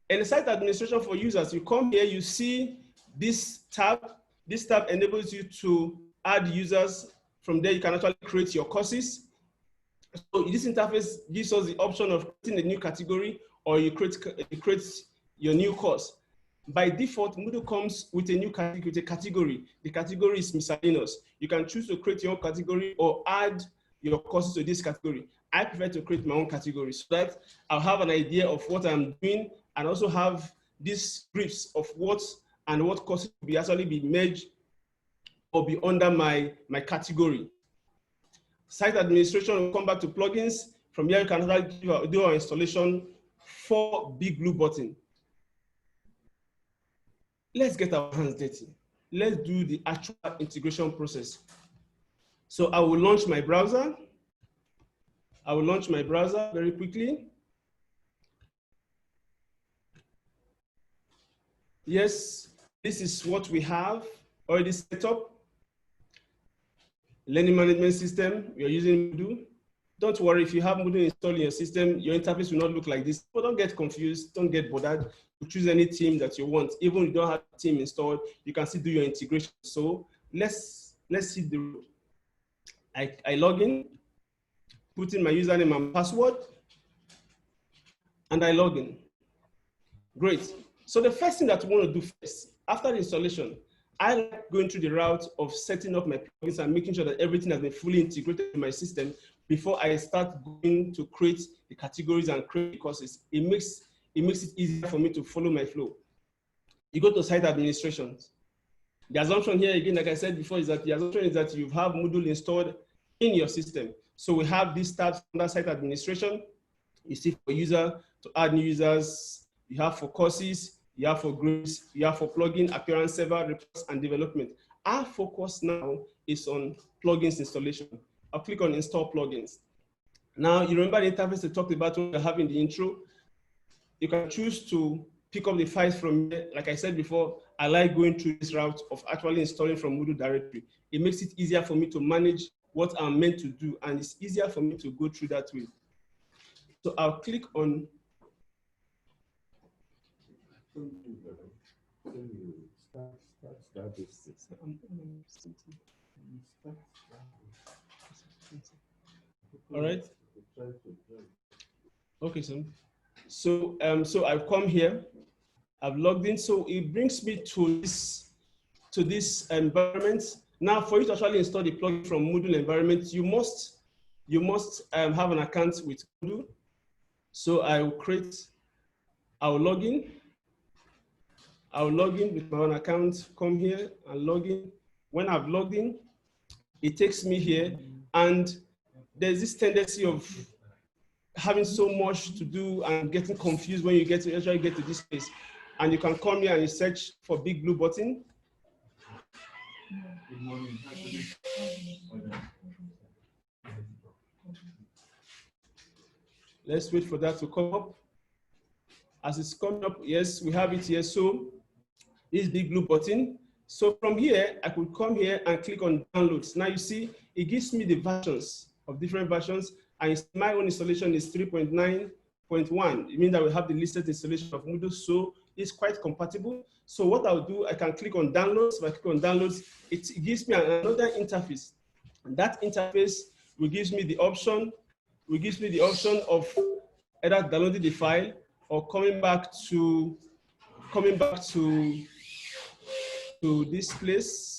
In the site administration for users, you come here, you see this tab. This tab enables you to add users. From there, you can actually create your courses. So this interface gives us the option of creating a new category, or you create your new course. By default, Moodle comes with a new category. The category is miscellaneous. You can choose to create your own category or add your courses to this category. I prefer to create my own category so that I'll have an idea of what I'm doing and also have these scripts of what courses will actually be merged or be under my category. Site administration will come back to plugins. From here, you can do our installation for Big Blue Button. Let's get our hands dirty. Let's do the actual integration process. So I will launch my browser. I will launch my browser very quickly. Yes, this is what we have already set up. Learning management system, we are using Moodle. Don't worry, if you have Moodle installed in your system, your interface will not look like this. But don't get confused, don't get bothered. You choose any team that you want. Even if you don't have a team installed, you can still do your integration. So let's hit the road. I log in, put in my username and password, and I log in. Great. So the first thing that we want to do first, after the installation, I like going through the route of setting up my plugins and making sure that everything has been fully integrated in my system before I start going to create the categories and create the courses. It makes it easier for me to follow my flow. You go to site administration. The assumption here, again, like I said before, is that the assumption is that you have Moodle installed in your system. So we have these tabs under site administration. You see for user, to add new users, you have for courses, you have for groups, you have for plugin, appearance server, reports, and development. Our focus now is on plugins installation. I'll click on install plugins. Now, you remember the interface I talked about when we have in the intro? You can choose to pick up the files from here. Like I said before, I like going through this route of actually installing from Moodle directory. It makes it easier for me to manage what I'm meant to do, and it's easier for me to go through that way. So I'll click on. All right. Okay, so I've come here, I've logged in. So it brings me to this environment. Now, for you to actually install the plugin from Moodle environment, you must have an account with Moodle. So I'll log in. I'll log in with my own account, come here and log in. When I've logged in, it takes me here, and there's this tendency of having so much to do and getting confused when you actually get to this place. And you can come here and you search for Big Blue Button. Good morning. Let's wait for that to come up. As it's coming up, yes, we have it here. So this Big Blue Button. So from here, I could come here and click on downloads. Now you see, it gives me the versions of different versions, and my own installation is 3.9.1. It means that we have the listed installation of Moodle, so it's quite compatible. So what I'll do, I can click on downloads. If I click on downloads, it gives me another interface. And that interface will give me the option of either downloading the file or coming back to this place.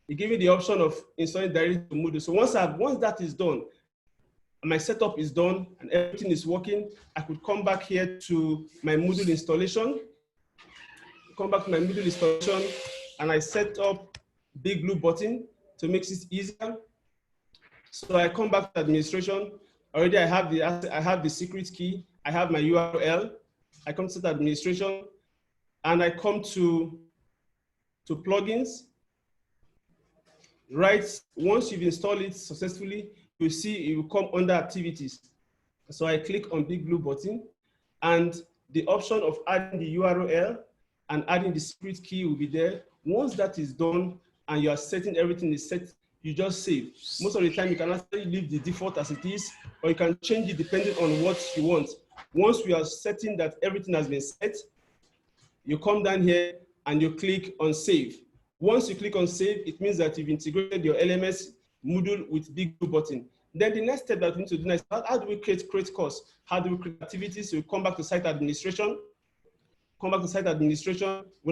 It gives me the option of installing directly to Moodle. So once that is done, my setup is done and everything is working, I could come back here to my Moodle installation. And I set up Big Blue Button to make it easier. So I come back to administration. Already I have the secret key. I have my URL. I come to the administration, and I come to plugins. Right, once you've installed it successfully, you see it will come under activities. So I click on Big Blue Button, and the option of adding the URL and adding the secret key will be there. Once that is done and you are setting everything is set, you just save. Most of the time you can actually leave the default as it is, or you can change it depending on what you want. Once we are setting that everything has been set, you come down here and you click on save. Once you click on save, it means that you've integrated your LMS Moodle with Big Blue Button. Then the next step that we need to do is how do we create course? How do we create activities? So we come back to site administration. We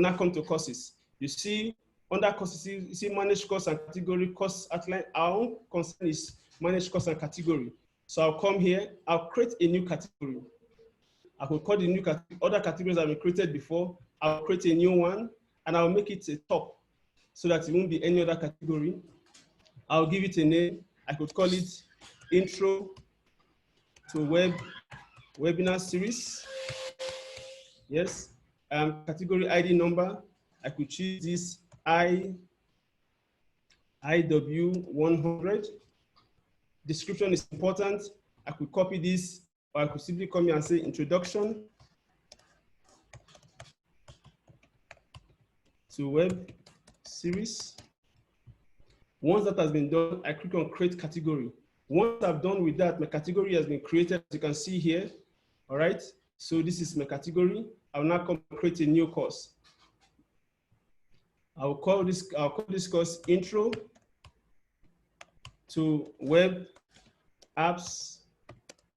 now come to courses. You see under courses, you see manage course and category, course outline. Our own concern is manage course and category. So I'll come here, I'll create a new category. I will call the new category. Other categories have been created before. I'll create a new one and I'll make it a top so that it won't be any other category. I'll give it a name. I could call it Intro to Webinar Series. Yes. Category ID number. I could choose this IW100. Description is important. I could copy this, or I could simply come here and say introduction to web series. Once that has been done, I click on create category. Once I've done with that, my category has been created, as you can see here. All right, so this is my category. I will now come and create a new course. I'll call this course Intro to Web Apps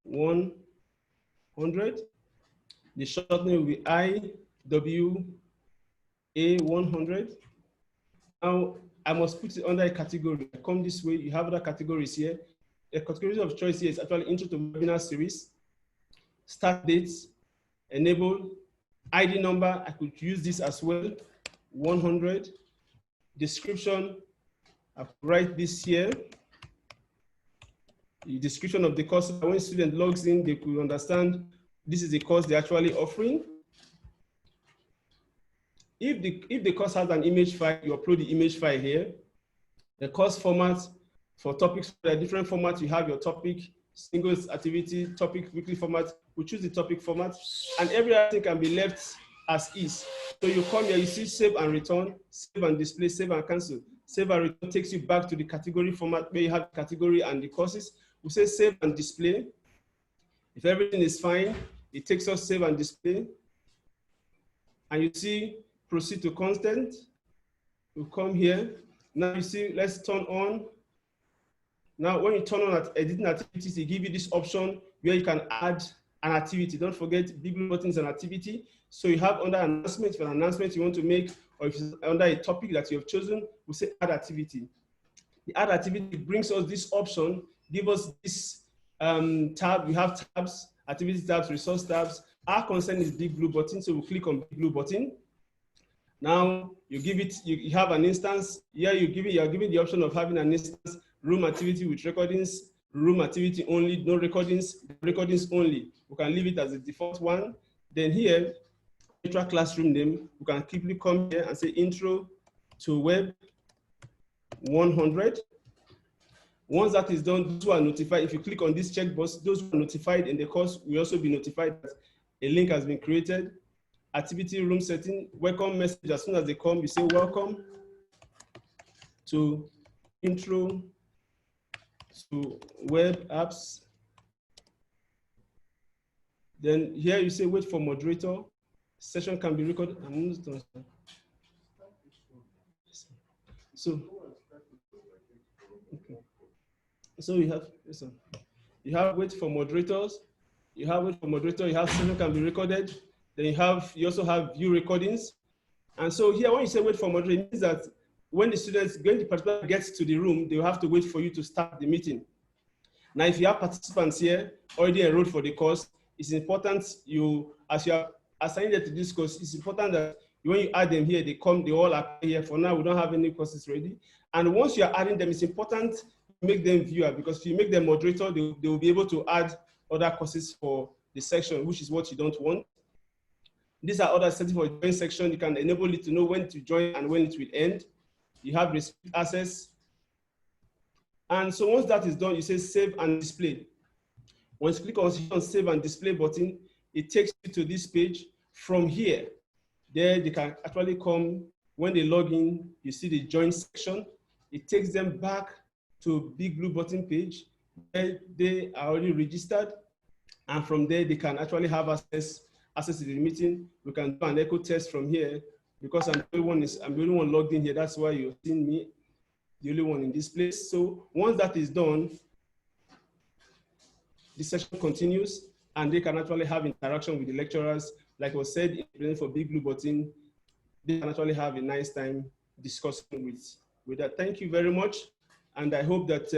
100. The short name will be IWA100. Now I must put it under a category. I come this way, you have other categories here. The category of choice here is actually Intro to Webinar Series, start dates, enable, ID number, I could use this as well, 100. Description, I could write this here. The description of the course, when a student logs in, they could understand this is the course they're actually offering. If the course has an image file, you upload the image file here. The course format for topics, there are different formats. You have your topic, singles activity, topic, weekly format. We choose the topic format, and every other thing can be left as is. So you come here, you see save and return, save and display, save and cancel. Save and return takes you back to the category format where you have the category and the courses. We say save and display. If everything is fine, it takes us save and display. And you see proceed to content. You come here. Now you see, let's turn on. Now, when you turn on at editing activities, it gives you this option where you can add an activity. Don't forget, big blue button is an activity. So you have under announcement, if an announcement you want to make, or if it's under a topic that you have chosen, we say add activity. The add activity brings us this option, give us this tab. We have tabs, activity tabs, resource tabs. Our concern is big blue button, so we'll click on big blue button. Now you give it, you have an instance. Here you're giving the option of having an instance, room activity with recordings, room activity only, no recordings, recordings only. We can leave it as the default one. Then here, intro classroom name, we can quickly come here and say intro to web 100. Once that is done, those who are notified, if you click on this checkbox, those who are notified in the course will also be notified that a link has been created. Activity room setting, welcome message. As soon as they come, you say welcome to intro to web apps. Then here you say wait for moderator. Session can be recorded. So, okay. So you have listen. You have wait for moderators. You have wait for moderator. You have session can be recorded. Then you also have view recordings. And so here, when you say wait for moderator, it means that when the participant gets to the room, they will have to wait for you to start the meeting. Now, if you have participants here already enrolled for the course, it's important as you are assigned to this course, it's important that when you add them here, they all appear here. For now, we don't have any courses ready. And once you are adding them, it's important to make them viewer, because if you make them moderator, they will be able to add other courses for the section, which is what you don't want. These are other settings for the join section. You can enable it to know when to join and when it will end. You have restrict access. And so once that is done, you say save and display. Once you click on save and display button, it takes you to this page. From here, there they can actually come, when they log in, you see the join section. It takes them back to big blue button page where they are already registered. And from there, they can actually have access to the meeting. We can do an echo test from here because I'm the only one logged in here. That's why you're seeing me, the only one in this place. So once that is done, the session continues and they can actually have interaction with the lecturers. Like was said for Big Blue Button, they can actually have a nice time discussing with that. Thank you very much. And I hope that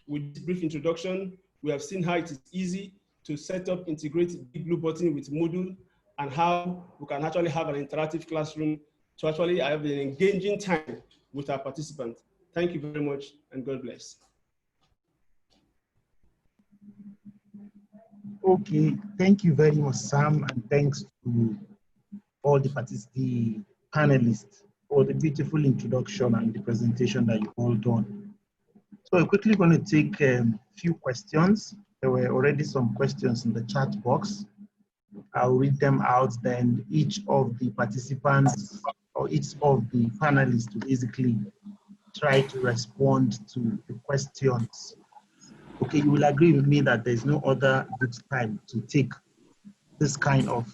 with this brief introduction, we have seen how it is easy to set up, integrate Big Blue Button with Moodle, and how we can actually have an interactive classroom to actually have an engaging time with our participants. Thank you very much, and God bless. Okay, thank you very much, Sam, and thanks to all the panelists for the beautiful introduction and the presentation that you've all done. So we're quickly going to take a few questions. There were already some questions in the chat box. I'll read them out, then each of the participants or each of the panelists will basically try to respond to the questions. Okay, you will agree with me that there's no other good time to take this kind of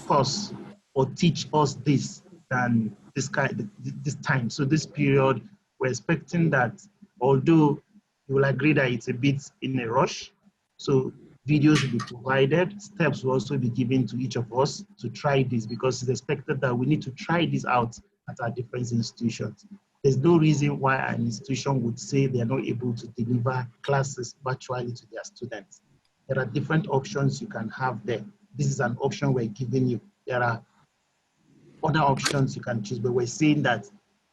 course or teach us this than this time. So this period, we're expecting that, although you will agree that it's a bit in a rush, so videos will be provided, steps will also be given to each of us to try this, because it's expected that we need to try this out at our different institutions. There's no reason why an institution would say they're not able to deliver classes virtually to their students. There are different options you can have there. This is an option we're giving you. There are other options you can choose, but we're saying that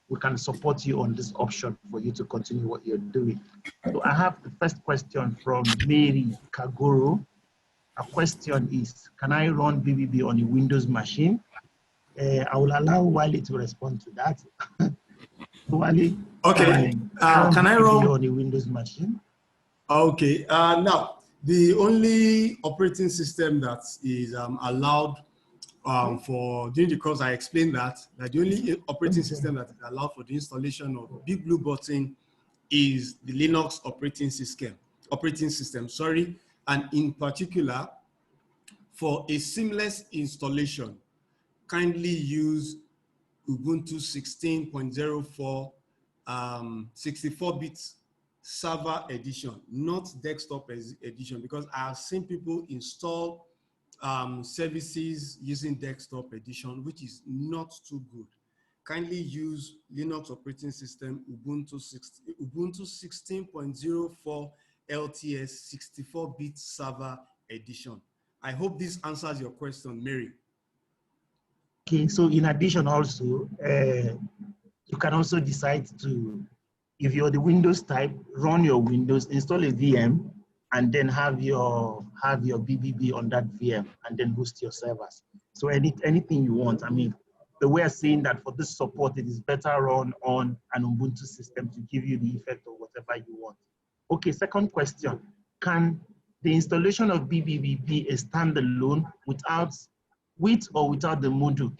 we can support you on this option for you to continue what you're doing. So I have the first question from Mary Kagoro. Her question is, can I run BBB on a Windows machine? I will allow Wally to respond to that. Wally, okay. Can I run on a Windows machine? Okay, now the only operating system that is allowed for during the course, I explained that the only operating system that is allowed for the installation of Big Blue Button is the Linux operating system. Sorry, and in particular, for a seamless installation, kindly use Ubuntu 16.04 64-bit server edition, not desktop edition, because I have seen people install services using desktop edition, which is not too good. Kindly use Linux operating system Ubuntu 16.04 LTS 64-bit server edition. I hope this answers your question, Mary. Okay, so in addition also, you can also decide to, if you're the Windows type, run your Windows, install a VM, and then have your BBB on that VM, and then host your servers. So anything you want. I mean, the way of saying that for this support, it is better run on an Ubuntu system to give you the effect of whatever you want. Okay, second question. Can the installation of BBB be a standalone with or without the module?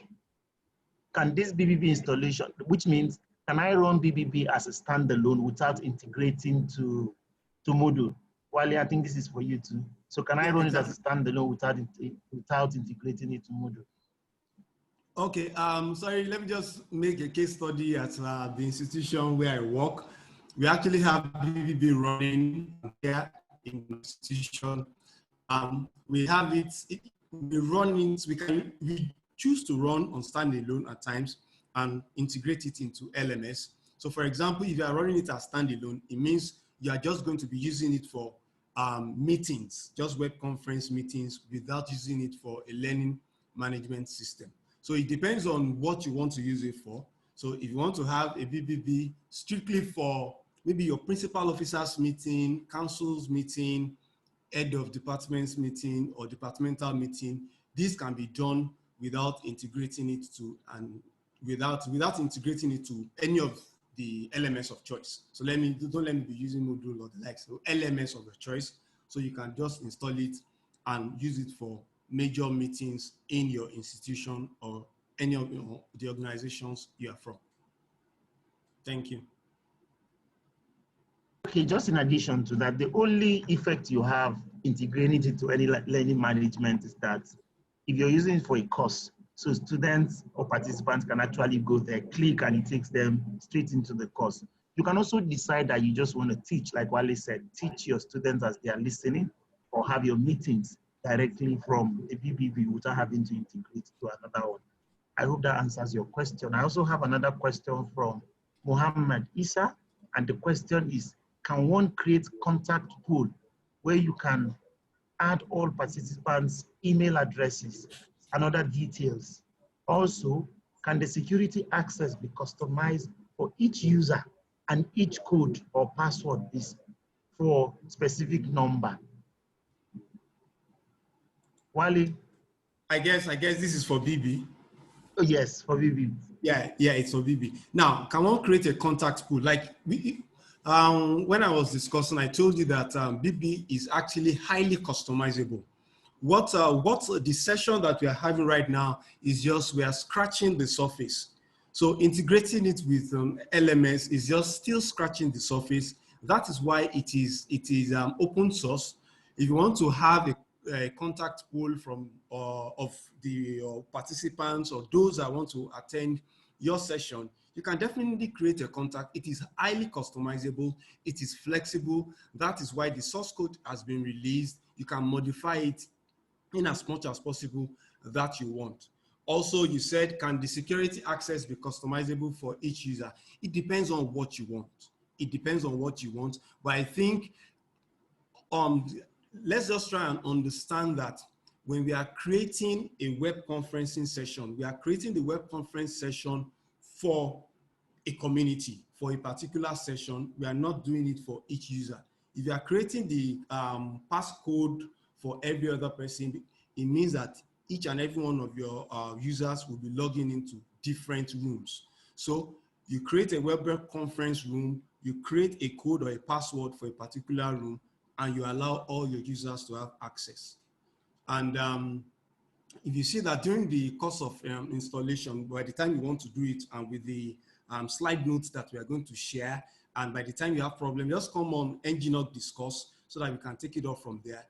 Can this BBB installation, which means, can I run BBB as a standalone without integrating to Moodle? Wally, I think this is for you too. So can I run it as a standalone without integrating it to Moodle? Okay, sorry, let me just make a case study at the institution where I work. We actually have BBB running here in the institution. We have it, we choose to run on standalone at times and integrate it into LMS. So for example, if you are running it as standalone, it means you are just going to be using it for meetings, just web conference meetings, without using it for a learning management system. So it depends on what you want to use it for. So if you want to have a BBB strictly for maybe your principal officers meeting, council's meeting, head of departments meeting, or departmental meeting, this can be done without integrating it to without integrating it to any of the LMS of choice. So don't let me be using Moodle or the like. So LMS of your choice. So you can just install it and use it for major meetings in your institution or any of the organizations you are from. Thank you. Okay, just in addition to that, the only effect you have integrating it into any learning management is that if you're using it for a course, so students or participants can actually go there, click, and it takes them straight into the course. You can also decide that you just want to teach, like Wale said, teach your students as they are listening, or have your meetings directly from a BBB without having to integrate to another one. I hope that answers your question. I also have another question from Muhammad Isa, and the question is, can one create contact pool where you can add all participants' email addresses and other details? Also, can the security access be customized for each user and each code or password is for specific number? Wally? I guess this is for BB. Oh, yes, for BB. Yeah, it's for BB. Now, can one create a contact pool? Like when I was discussing, I told you that BB is actually highly customizable. What the session that we are having right now is just, we are scratching the surface. So integrating it with LMS is just still scratching the surface. That is why it is open source. If you want to have a contact pool from of the participants or those that want to attend your session, you can definitely create a contact. It is highly customizable. It is flexible. That is why the source code has been released. You can modify it in as much as possible that you want. Also, you said, can the security access be customizable for each user? It depends on what you want. It depends on what you want. But I think let's just try and understand that when we are creating a web conferencing session, we are creating the web conference session for a community, for a particular session. We are not doing it for each user. If you are creating the passcode for every other person, it means that each and every one of your users will be logging into different rooms. So you create a web conference room, you create a code or a password for a particular room. and you allow all your users to have access. And if you see that during the course of installation, by the time you want to do it, and with the slide notes that we are going to share, and by the time you have problem, just come on ngNOG discuss so that we can take it off from there.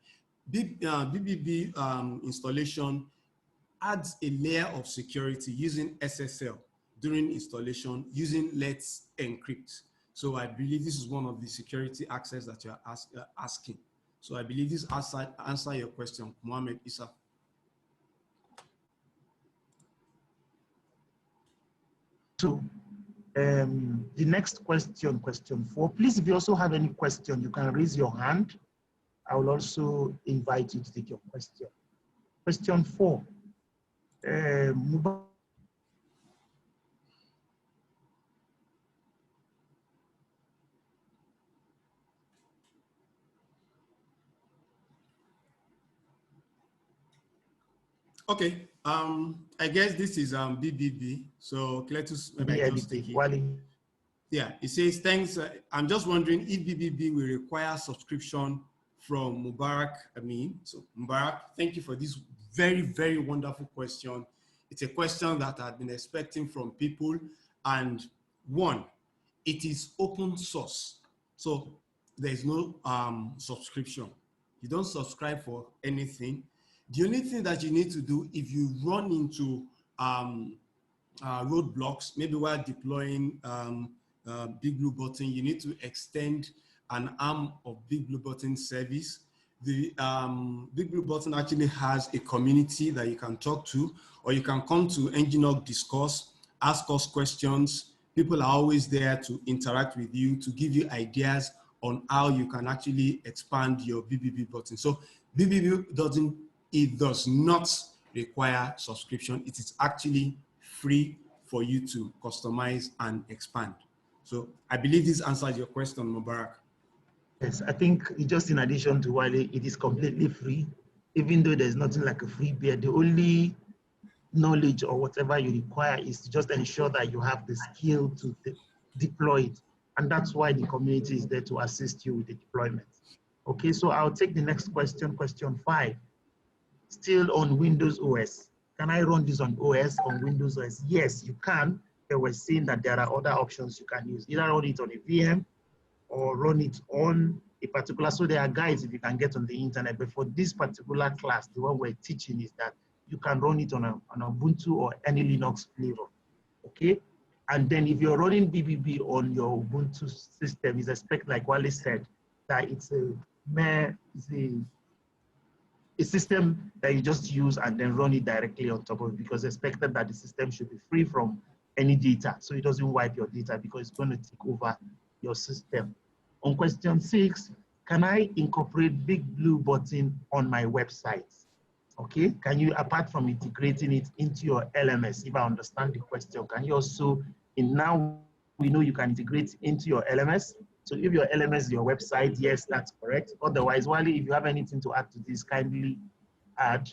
BBB installation adds a layer of security using SSL during installation using Let's Encrypt. So I believe this is one of the security access that you are asking. So I believe this answer your question, Mohammed Isa. So the next question, question 4. Please, if you also have any question, you can raise your hand. I will also invite you to take your question. Question 4. Okay, I guess this is BBB. So Cletus, maybe I just take it. Yeah, it says, thanks. I'm just wondering if BBB will require subscription from Mubarak Amin. So Mubarak, thank you for this very, very wonderful question. It's a question that I've been expecting from people. And one, it is open source. So there's no subscription. You don't subscribe for anything. The only thing that you need to do if you run into roadblocks, maybe while deploying Big Blue Button, you need to extend an arm of Big Blue Button service. The Big Blue Button actually has a community that you can talk to, or you can come to ngNOG discuss, ask us questions. People are always there to interact with you, to give you ideas on how you can actually expand your BBB button. So BBB does not require subscription. It is actually free for you to customize and expand. So I believe this answers your question, Mubarak. Yes, I think just in addition to Wale, it is completely free, even though there's nothing like a free beer. The only knowledge or whatever you require is to just ensure that you have the skill to deploy it. And that's why the community is there to assist you with the deployment. Okay, so I'll take the next question, question 5. Still on Windows OS. Can I run this on Windows OS? Yes, you can. They were saying that there are other options you can use. Either run it on a VM or run it on a particular, so there are guides if you can get on the internet, but for this particular class, the one we're teaching is that you can run it on Ubuntu or any Linux flavor, okay? And then if you're running BBB on your Ubuntu system, it's expected, like Wale said, that it's a system that you just use and then run it directly on top of it, because it's expected that the system should be free from any data, so it doesn't wipe your data because it's going to take over your system. On question 6, can I incorporate Big Blue Button on my website? Okay, can you, apart from integrating it into your LMS, if I understand the question, can you also, now we know you can integrate into your LMS. So if your LMS is your website, yes, that's correct. Otherwise, Wally, if you have anything to add to this, kindly add.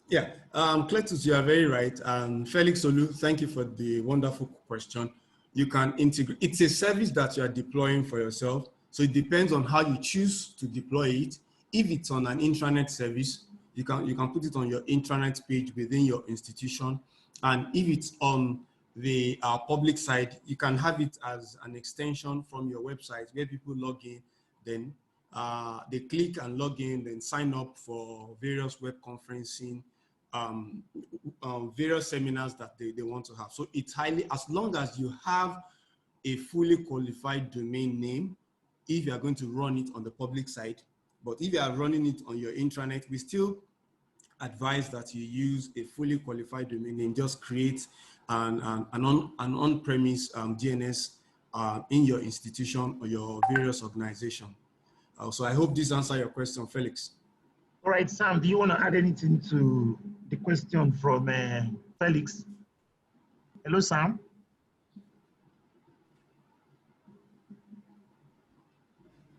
Yeah, Cletus, you are very right. Felix Olu, thank you for the wonderful question. You can integrate, it's a service that you are deploying for yourself. So it depends on how you choose to deploy it. If it's on an intranet service, you can put it on your intranet page within your institution. And if it's on the public side, you can have it as an extension from your website where people log in, then they click and log in, then sign up for various web conferencing, various seminars that they want to have. So it's highly, as long as you have a fully qualified domain name, if you are going to run it on the public side, but if you are running it on your intranet, we still advise that you use a fully qualified domain name. Just create an on-premise DNS in your institution or your various organization. So I hope this answers your question, Felix. All right, Sam, do you want to add anything to the question from Felix? Hello, Sam.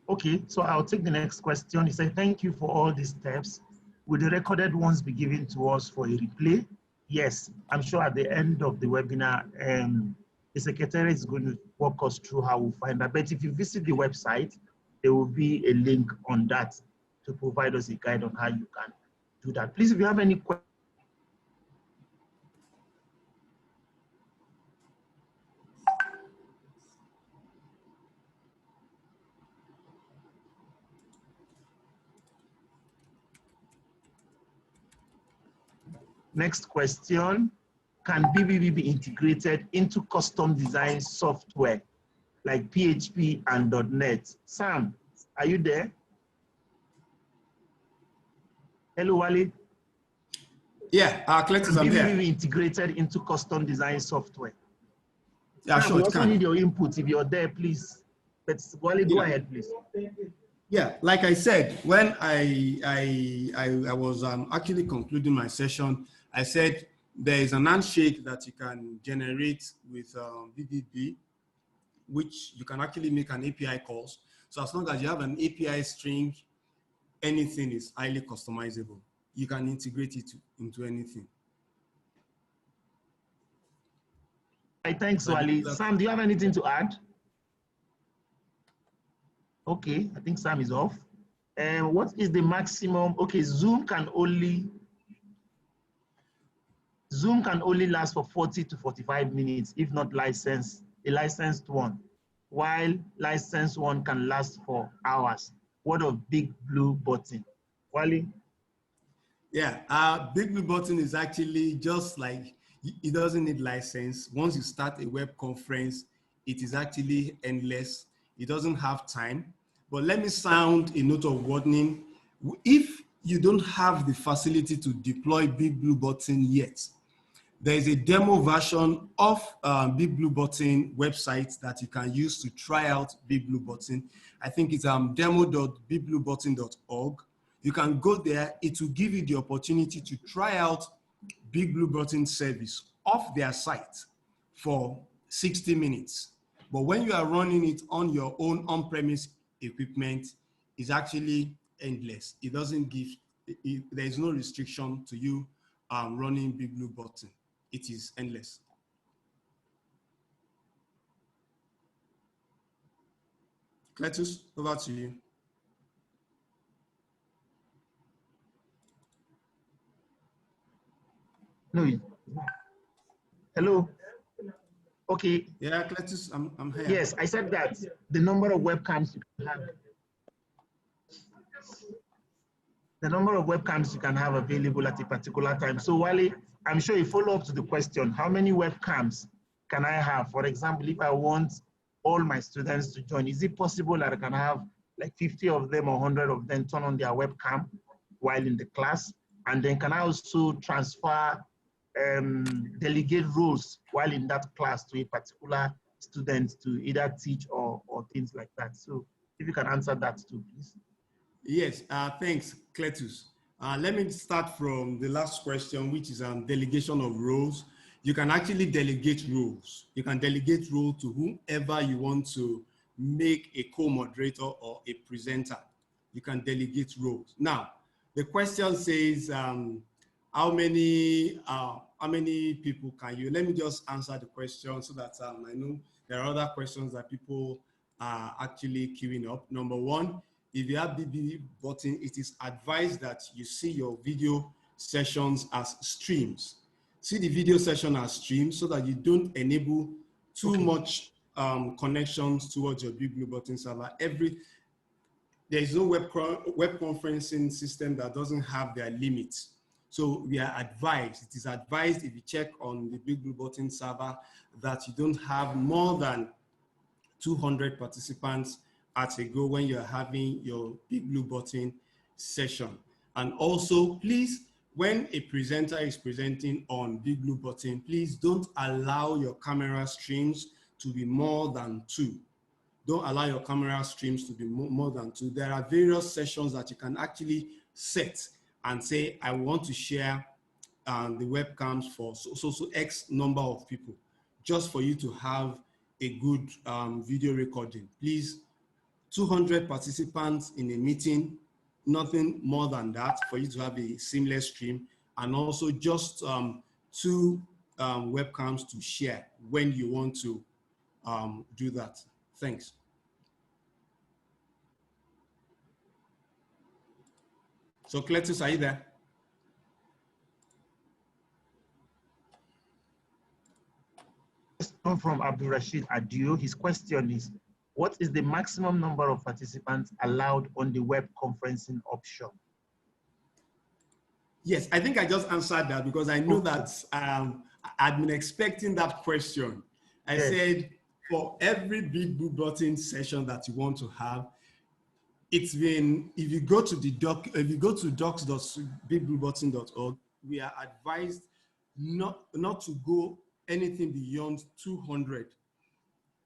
Okay, so I'll take the next question. He said, thank you for all these steps. Will the recorded ones be given to us for a replay? Yes, I'm sure at the end of the webinar, the secretary is going to walk us through how we'll find that. But if you visit the website, there will be a link on that to provide us a guide on how you can do that. Please, if you have any questions. Next question, can BBB be integrated into custom design software like PHP and .NET? Sam, are you there? Hello, Wally. Yeah, Cletus, I'm BBB here. be integrated into custom design software? Yeah, Sam, sure, we it also can. need your input if you're there, please. But Wally, go ahead, please. Yeah, like I said, when I was actually concluding my session, I said there is an handshake that you can generate with BBB, which you can actually make an API calls. So as long as you have an API string, anything is highly customizable. You can integrate it into anything. Thanks, Wally. Sam, do you have anything to add? Okay, I think Sam is off. What is the maximum? Okay, Zoom can only last for 40 to 45 minutes, if not licensed, a licensed one, while licensed one can last for hours. What of Big Blue Button? Wally? Yeah, Big Blue Button is actually just like, it doesn't need license. Once you start a web conference, it is actually endless. It doesn't have time. But let me sound a note of warning. If you don't have the facility to deploy Big Blue Button yet, there is a demo version of Big Blue Button website that you can use to try out Big Blue Button. I think it's demo.bigbluebutton.org. You can go there. It will give you the opportunity to try out Big Blue Button service off their site for 60 minutes. But when you are running it on your own on-premise equipment, it's actually endless. It doesn't give, there is no restriction to you running Big Blue Button. It is endless. Cletus, over to you. No. Hello? Okay. Yeah, Cletus, I'm here. Yes, I said that the number of webcams you can have. The number of webcams you can have available at a particular time. So Wally, I'm sure you follow up to the question, how many webcams can I have? For example, if I want all my students to join, is it possible that I can have like 50 of them or 100 of them turn on their webcam while in the class? And then can I also transfer delegate roles while in that class to a particular student to either teach or things like that? So if you can answer that too, please. Yes, thanks, Cletus. Let me start from the last question, which is delegation of roles. You can actually delegate roles. You can delegate role to whomever you want to make a co-moderator or a presenter. You can delegate roles. Now, the question says, how many people can you? Let me just answer the question so that I know there are other questions that people are actually queuing up. Number one, if you have BBB button, it is advised that you see your video sessions as streams. See the video session as streams so that you don't enable too much connections towards your Big Blue Button server. There is no web conferencing system that doesn't have their limits. So we are advised, it is advised if you check on the Big Blue Button server that you don't have more than 200 participants at a go when you're having your Big Blue Button session. And also, please, when a presenter is presenting on Big Blue Button, please don't allow your camera streams to be more than 2. Don't allow your camera streams to be more than 2. There are various sessions that you can actually set and say, I want to share the webcams for so X number of people, just for you to have a good video recording. Please, 200 participants in a meeting, nothing more than that for you to have a seamless stream, and also just 2 webcams to share when you want to do that. Thanks. So Cletus, are you there? Question from Abdul Rashid Adio. His question is, what is the maximum number of participants allowed on the web conferencing option? Yes, I think I just answered that because I know that I'd been expecting that question. I said for every Big Blue Button session that you want to have, it's been, if you go to the docs.bigbluebutton.org, we are advised not to go anything beyond 200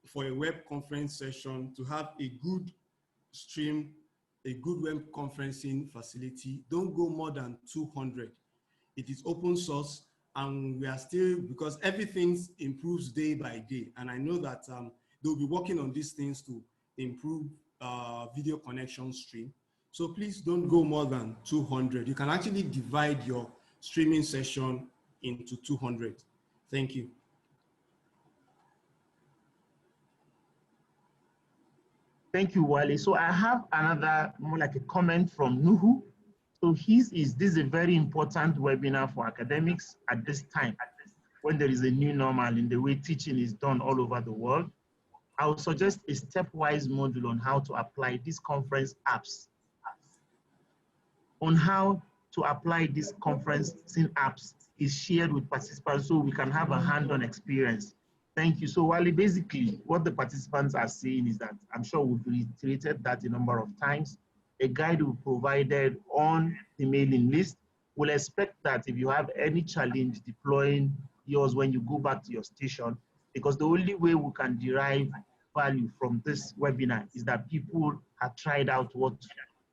for a web conference session to have a good stream, a good web conferencing facility. Don't go more than 200. It is open source, and we are still, because everything improves day by day. And I know that they'll be working on these things to improve video connection stream. So please don't go more than 200. You can actually divide your streaming session into 200. Thank you. Thank you, Wale. So I have another, more like a comment from Nuhu. So this is a very important webinar for academics at this time, when there is a new normal in the way teaching is done all over the world. I would suggest a stepwise module on how to apply these conference apps. On how to apply these conferencing apps is shared with participants so we can have a hand-on experience. Thank you. So Wale, basically what the participants are saying is that, I'm sure we've reiterated that a number of times, a guide will be provided on the mailing list. We'll expect that if you have any challenge deploying yours when you go back to your station, because the only way we can derive value from this webinar is that people have tried out what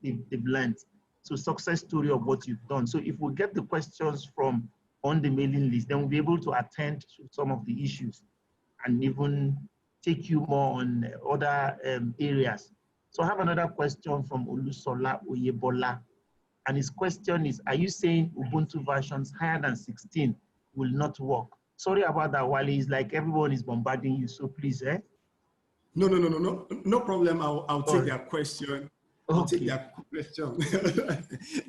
they've learned. So success story of what you've done. So if we get the questions from on the mailing list, then we'll be able to attend to some of the issues and even take you more on other areas. So I have another question from Olusola Oyebola. And his question is, are you saying Ubuntu versions higher than 16 will not work? Sorry about that, Wale. It's like everyone is bombarding you, so please, No problem. I'll take their question. I'll take their question.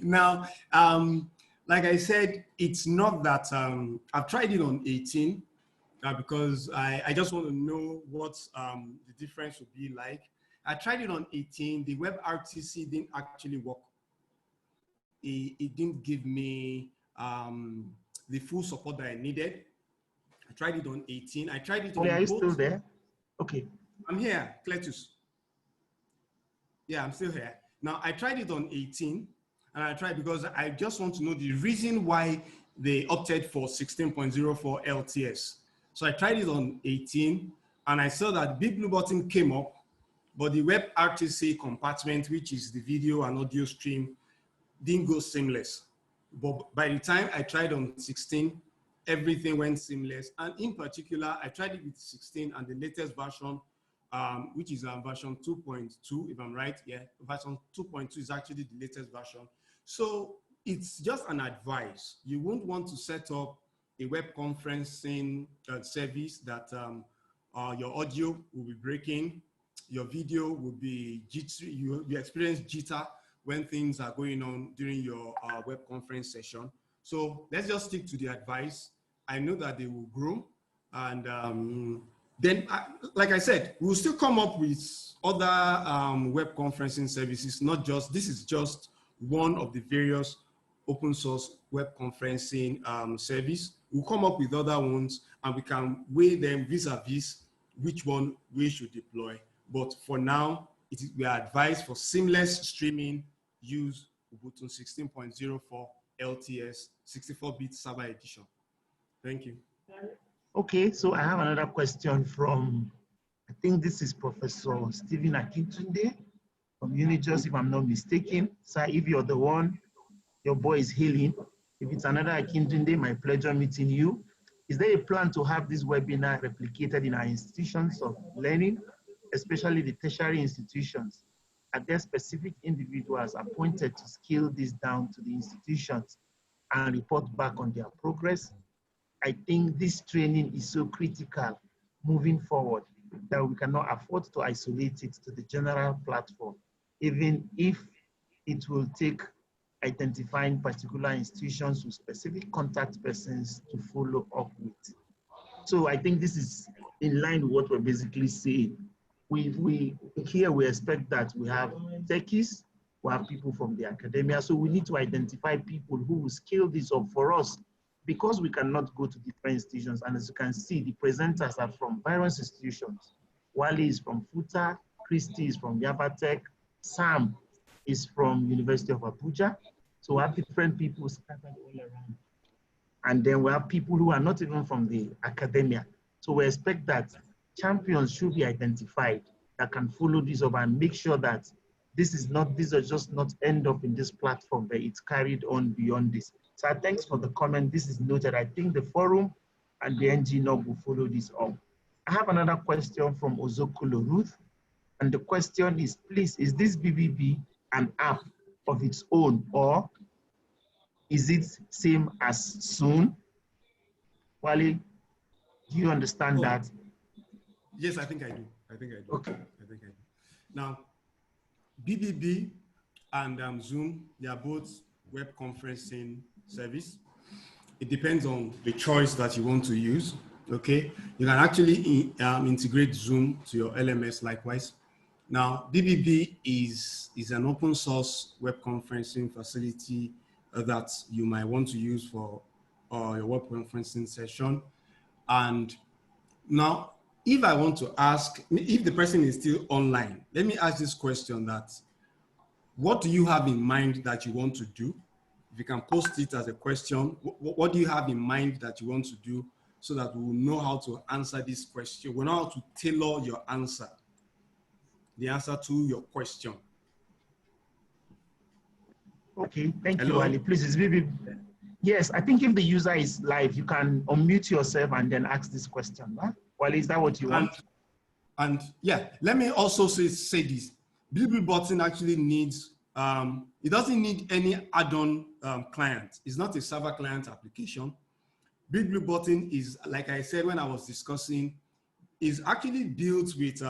Now, like I said, it's not that, I've tried it on 18 because I just want to know what the difference would be like. I tried it on 18. The WebRTC didn't actually work. It didn't give me the full support that I needed. I tried it on 18. I tried it on are you both. Still there? Okay. I'm here, Cletus. Yeah, I'm still here. Now, I tried it on 18, and I tried because I just want to know the reason why they opted for 16.04 LTS. So I tried it on 18, and I saw that Big Blue Button came up, but the WebRTC compartment, which is the video and audio stream, didn't go seamless. But by the time I tried on 16, everything went seamless. And in particular, I tried it with 16 and the latest version, which is version 2.2, if I'm right. Yeah, version 2.2 is actually the latest version. So it's just an advice. You won't want to set up a web conferencing service that your audio will be breaking, your video will be jittery, you experience jitter when things are going on during your web conference session. So let's just stick to the advice. I know that they will grow. And then, like I said, we'll still come up with other web conferencing services, not just, this is just one of the various open source web conferencing service. We'll come up with other ones and we can weigh them vis-a-vis which one we should deploy. But for now, we are advised for seamless streaming, use Ubuntu 16.04 LTS 64-bit server edition. Thank you. Okay, so I have another question from, I think this is Professor Stephen Akintunde from Unijust, if I'm not mistaken. Sir, if you're the one, your boy is hailing. If it's another Akintunde, my pleasure meeting you. Is there a plan to have this webinar replicated in our institutions of learning, especially the tertiary institutions? Are there specific individuals appointed to scale this down to the institutions and report back on their progress? I think this training is so critical moving forward that we cannot afford to isolate it to the general platform, even if it will take identifying particular institutions with specific contact persons to follow up with. So I think this is in line with what we're basically saying. We expect that we have techies, we have people from the academia, so we need to identify people who will scale this up for us, because we cannot go to different institutions. And as you can see, the presenters are from various institutions. Wally is from FUTA, Christy is from Yabatech, Sam is from University of Abuja. So we have different people scattered all around. And then we have people who are not even from the academia. So we expect that champions should be identified that can follow this up and make sure that these are just not end up in this platform, but it's carried on beyond this. So thanks for the comment. This is noted. I think the forum and the ngNOG will follow this up. I have another question from Ozokulo Ruth. And the question is, please, is this BBB an app of its own, or is it same as Zoom? Wally, do you understand that? Yes, I think I do. Okay. I think I do. Now, BBB and Zoom, they are both web conferencing service. It depends on the choice that you want to use. Okay, you can actually integrate Zoom to your LMS likewise. Now, BBB is an open source web conferencing facility that you might want to use for your web conferencing session. And now, if I want to ask, if the person is still online, let me ask this question: that what do you have in mind that you want to do? If you can post it as a question, what do you have in mind that you want to do, so that we will know how to answer this question? We'll know how to tailor your answer, the answer to your question. Okay, thank you, Ali. Please, it's BBB. Yes, I think if the user is live, you can unmute yourself and then ask this question. Huh? Well, is that what you want? And yeah, let me also say this. BBB button actually needs, it doesn't need any add-on client. It's not a server client application. BBB button is, like I said when I was discussing, is actually built with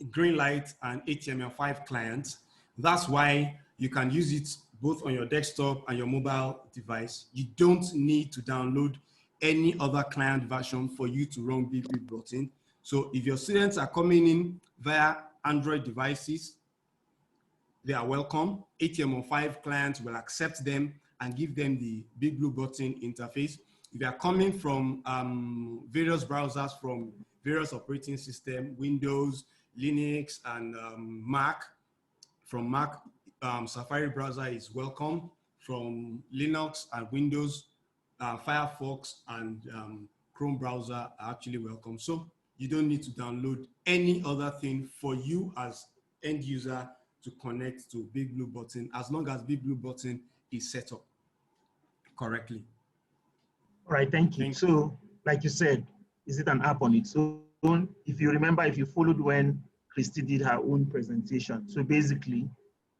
Greenlight and HTML5 clients. That's why you can use it both on your desktop and your mobile device. You don't need to download any other client version for you to run BBB button. So if your students are coming in via Android devices, they are welcome. HTML5 clients will accept them and give them the Big Blue Button interface. If they are coming from various browsers from various operating systems, Windows, Linux, and Mac, from Mac, Safari browser is welcome. From Linux and Windows, Firefox and Chrome browser are actually welcome. So you don't need to download any other thing for you as end user to connect to Big Blue Button, as long as Big Blue Button is set up correctly. All right, thank you. So, like you said, is it an app on its own? If you remember, if you followed when Christy did her own presentation, so basically,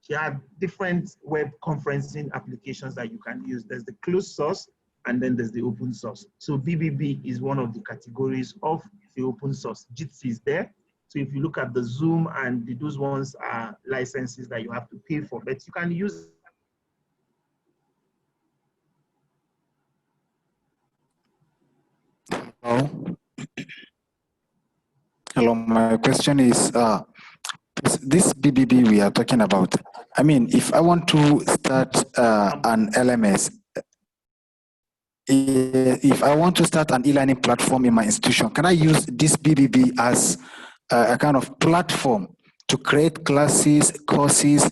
she had different web conferencing applications that you can use. There's the closed source, and then there's the open source. So BBB is one of the categories of the open source. Jitsi is there. So if you look at the Zoom and those ones are licenses that you have to pay for, but you can use. Hello, my question is, this BBB we are talking about, I mean, if I want to start an LMS, if I want to start an e-learning platform in my institution, can I use this BBB as a kind of platform to create classes, courses,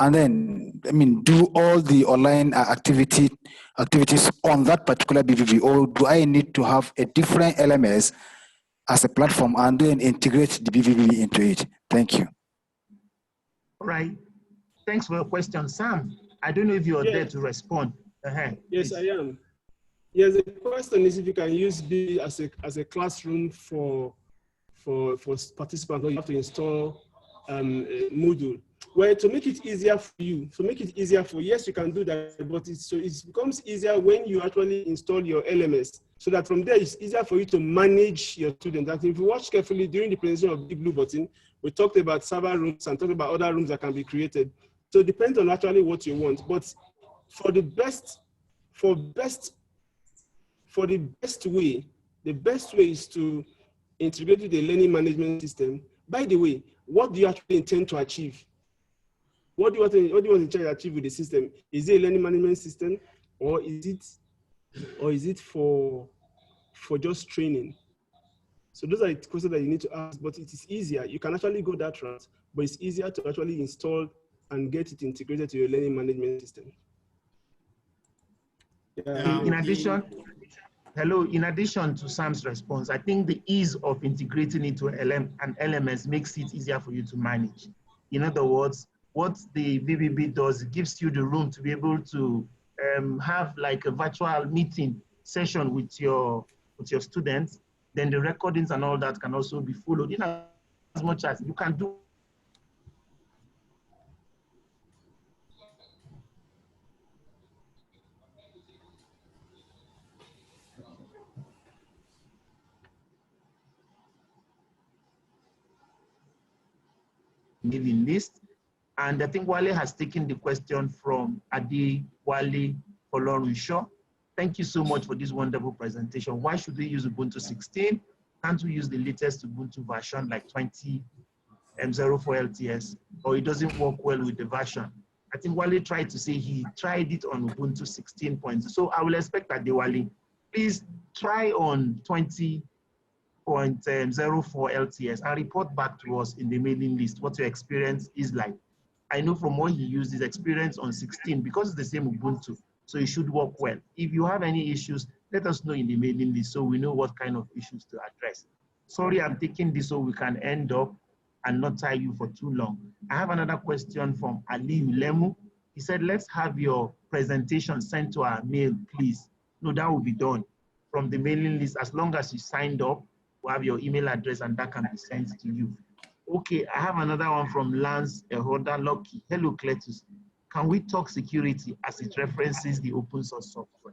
and then, I mean, do all the online activities on that particular BBB, or do I need to have a different LMS as a platform and then integrate the BBB into it? Thank you. All right. Thanks for your question, Sam. I don't know if you are there to respond. Yes, I am. Yes, the question is if you can use B as a classroom for participants, or you have to install Moodle. Well, to make it easier for you, yes, you can do that, but it becomes easier when you actually install your LMS, so that from there it's easier for you to manage your students. And if you watch carefully during the presentation of Big Blue Button, we talked about server rooms and talked about other rooms that can be created. So it depends on actually what you want. But for the best way, the best way is to integrate with the learning management system. By the way, what do you actually intend to achieve? What do you want to achieve with the system? Is it a learning management system, or is it for just training? So those are the questions that you need to ask, but it is easier. You can actually go that route, but it's easier to actually install and get it integrated to your learning management system. In addition, in addition to Sam's response, I think the ease of integrating it to an LMS makes it easier for you to manage. In other words, what the VBB does, it gives you the room to be able to have like a virtual meeting session with your students. Then the recordings and all that can also be followed in as much as you can do. Mailing list. And I think Wale has taken the question from Adi Wale Folorunshaw. Thank you so much for this wonderful presentation. Why should we use Ubuntu 16? Can't we use the latest Ubuntu version like 20.04 LTS? Or it doesn't work well with the version? I think Wale tried to say he tried it on Ubuntu 16. So I will expect that Wale, please try on 20.04 LTS and report back to us in the mailing list what your experience is like. I know from what he used his experience on 16 because it's the same Ubuntu, so it should work well. If you have any issues, let us know in the mailing list so we know what kind of issues to address. Sorry, I'm taking this so we can end up and not tie you for too long. I have another question from Ali Ulemu. He said, let's have your presentation sent to our mail, please. No, that will be done from the mailing list. As long as you signed up, we'll have your email address and that can be sent to you. Okay, I have another one from Lance Ehoda Lucky. Hello, Cletus. Can we talk security as it references the open source software?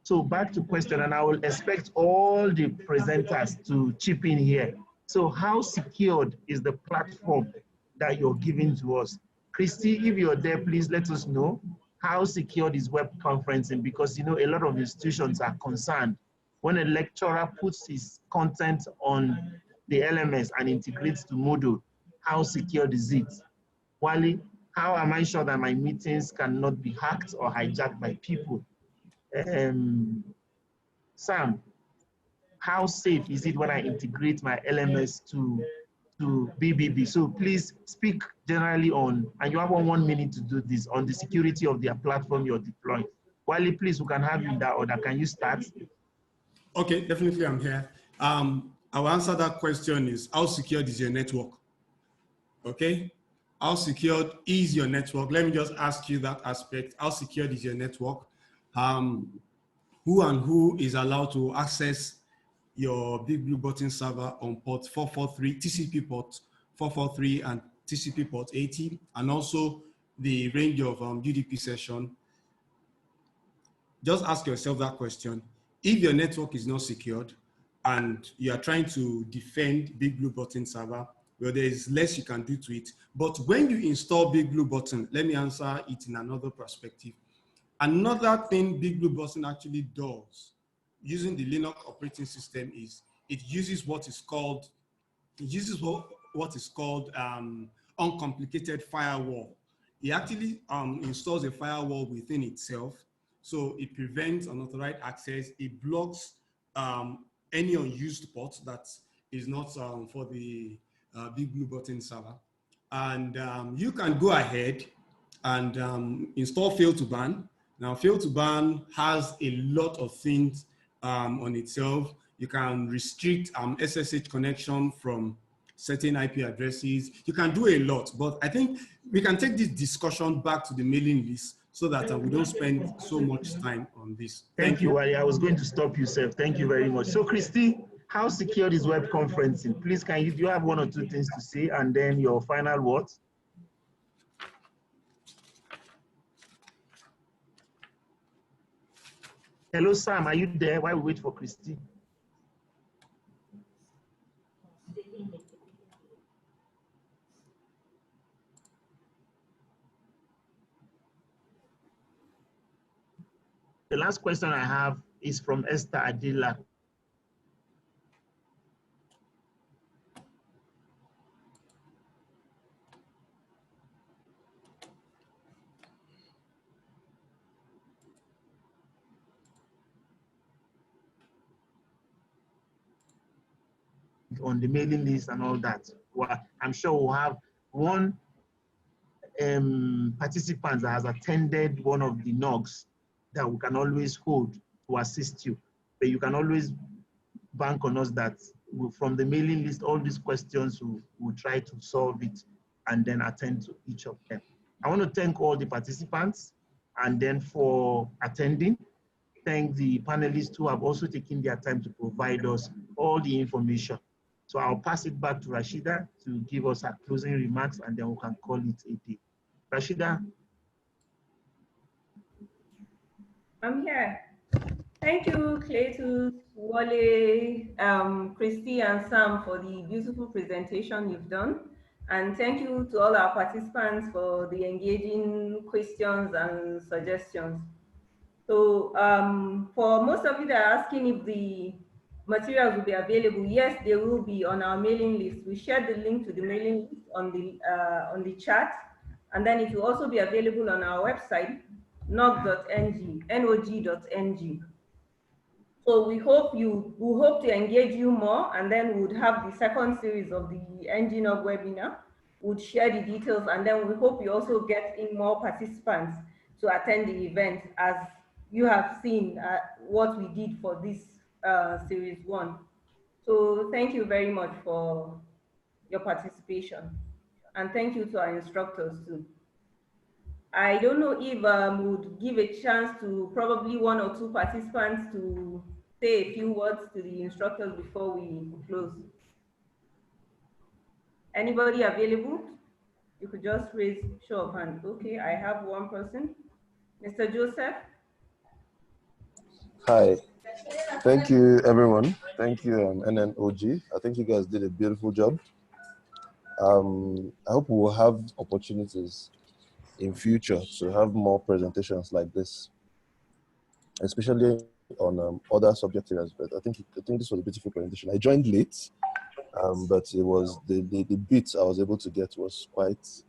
So back to question, and I will expect all the presenters to chip in here. So how secured is the platform that you're giving to us? Christy, if you're there, please let us know how secured is web conferencing, because you know a lot of institutions are concerned when a lecturer puts his content on the LMS and integrates to Moodle, how secured is it? Wally, how am I sure that my meetings cannot be hacked or hijacked by people? Sam, how safe is it when I integrate my LMS to BBB? So please speak generally on, and you have 1 minute to do this, on the security of their platform you're deploying. Wally, please, we can have you in that order. Can you start? Okay, definitely I'm here. I'll answer that question is, how secured is your network? Okay, how secured is your network? Let me just ask you that aspect. How secured is your network? Who and who is allowed to access your Big Blue Button server on port 443, TCP port 443 and TCP port 80, and also the range of UDP session? Just ask yourself that question. If your network is not secured and you are trying to defend Big Blue Button server, well, there is less you can do to it. But when you install Big Blue Button, let me answer it in another perspective. Another thing Big Blue Button actually does using the Linux operating system is it uses what is called uncomplicated firewall. It actually installs a firewall within itself, so it prevents unauthorized access. It blocks any unused port that is not for the Big Blue Button server. And you can go ahead and install fail to ban. Now, fail to ban has a lot of things on itself. You can restrict SSH connection from certain IP addresses. You can do a lot, but I think we can take this discussion back to the mailing list so that we don't spend so much time on this. Thank you, Wally. I was going to stop you, sir. Thank you very much. So, Christy, how secured is web conferencing? Please, do you have 1 or 2 things to say, and then your final words? Hello, Sam, are you there while we wait for Christy? the last question I have is from Esther Adila. On the mailing list and all that. Well, I'm sure we'll have one participant that has attended one of the NOGs that we can always hold to assist you. But you can always bank on us that from the mailing list, all these questions, we'll try to solve it and then attend to each of them. I want to thank all the participants and then for attending. Thank the panelists who have also taken their time to provide us all the information. So I'll pass it back to Rashida to give us her closing remarks and then we can call it a day. Rashida? I'm here. Thank you, Cletus, Wale, Christy, and Sam for the beautiful presentation you've done. And thank you to all our participants for the engaging questions and suggestions. So for most of you that are asking if the materials will be available, yes, they will be on our mailing list. We shared the link to the mailing list on the chat, and then it will also be available on our website, ngNOG.ng. So we hope to engage you more, and then we would have the second series of the ngNOG webinar. We'll share the details, and then we hope you also get in more participants to attend the event, as you have seen what we did for this series 1. So thank you very much for your participation, and thank you to our instructors too. I don't know if would give a chance to probably 1 or 2 participants to say a few words to the instructors before we close. Anybody available? You could just raise show of hand. Okay, I have one person. Mr. Joseph. Hi. Thank you, everyone. Thank you, ngNOG. I think you guys did a beautiful job. I hope we will have opportunities in future to have more presentations like this, especially on other subject areas. But I think this was a beautiful presentation. I joined late, but it was the bit I was able to get was quite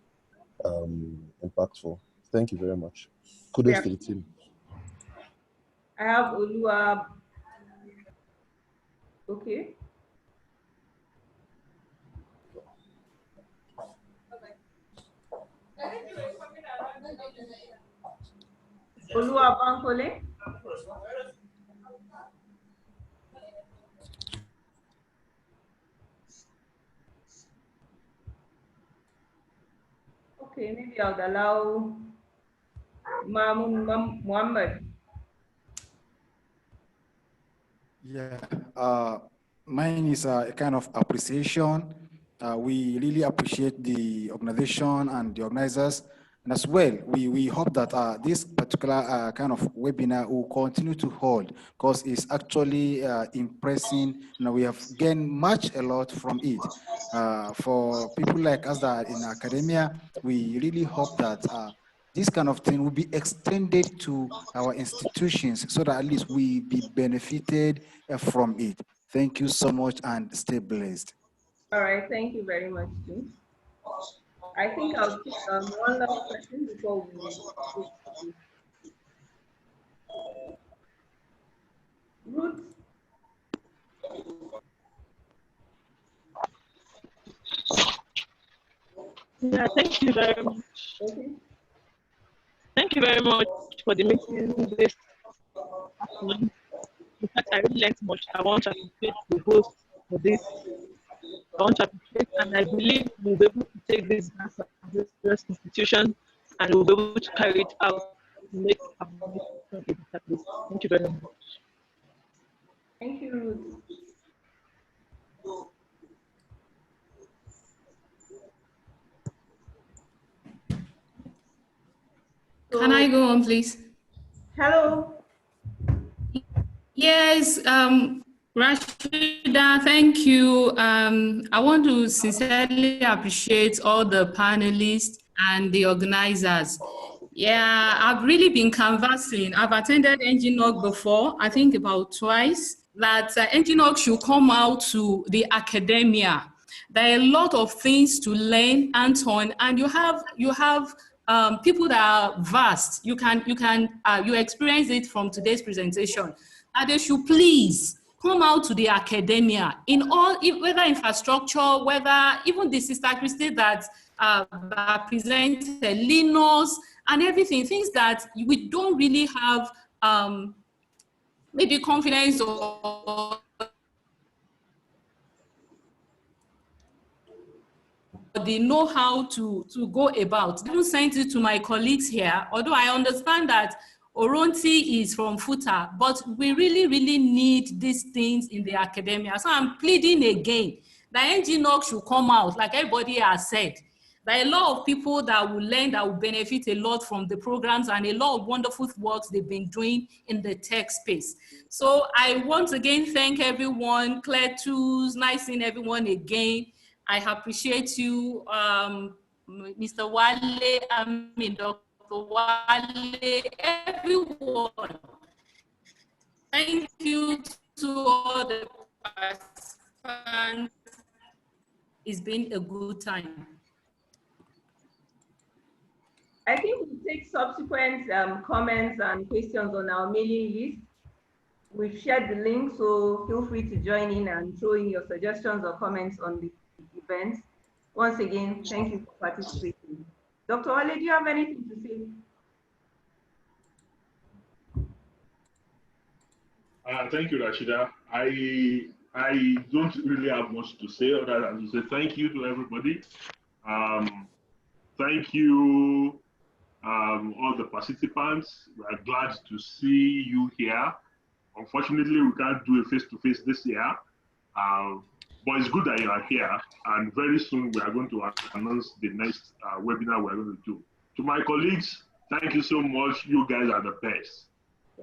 impactful. Thank you very much. Kudos to the team. I have Olua. Okay. Olua Bankole. Okay, maybe I'll allow Muhammad. Yeah, mine is a kind of appreciation. We really appreciate the organization and the organizers. And as well, we hope that this particular kind of webinar will continue to hold because it's actually impressing. We have gained a lot from it. For people like us that are in academia, we really hope that this kind of thing will be extended to our institutions so that at least we be benefited from it. Thank you so much and stay blessed. All right, thank you very much, too. I think I'll take one last question before we Ruth. Yeah, thank you very much. Okay. Thank you very much for the meeting this afternoon. In fact, I really learned much. I want to appreciate the host for this. I want to appreciate, and I believe we'll be able to take this as this institution and we'll be able to carry it out to make our institution a better place. Thank you very much. Thank you, Ruth. Can I go on, please? Hello. Yes, Rashida, thank you. I want to sincerely appreciate all the panelists and the organizers. Yeah, I've really been canvassing. I've attended ngNOG before, I think about twice, that ngNOG should come out to the academia. There are a lot of things to learn, Anton, and you have people that are vast. You experience it from today's presentation. And they should please come out to the academia in all, whether infrastructure, whether even the sister Christie that presented Linus and everything, things that we don't really have maybe confidence or they know how to go about. I sent it to my colleagues here, although I understand that Oronti is from FUTA, but we really, really need these things in the academia. So I'm pleading again, the ngNOG should come out, like everybody has said. There are a lot of people that will learn, that will benefit a lot from the programs and a lot of wonderful works they've been doing in the tech space. So I once again thank everyone, Claire Tools, nice seeing everyone again. I appreciate you, Mr. Wale, Dr. Wale, everyone. Thank you to all the participants. It's been a good time. I think we'll take subsequent comments and questions on our mailing list. We've shared the link, so feel free to join in and throw in your suggestions or comments on the event. Once again, thank you for participating. Dr. Wale, do you have anything to say? Thank you, Rashida. I don't really have much to say other than to say thank you to everybody. Thank you, all the participants. We are glad to see you here. Unfortunately, we can't do a face-to-face this year, but it's good that you are here. And very soon, we are going to announce the next webinar we're going to do. To my colleagues, thank you so much. You guys are the best.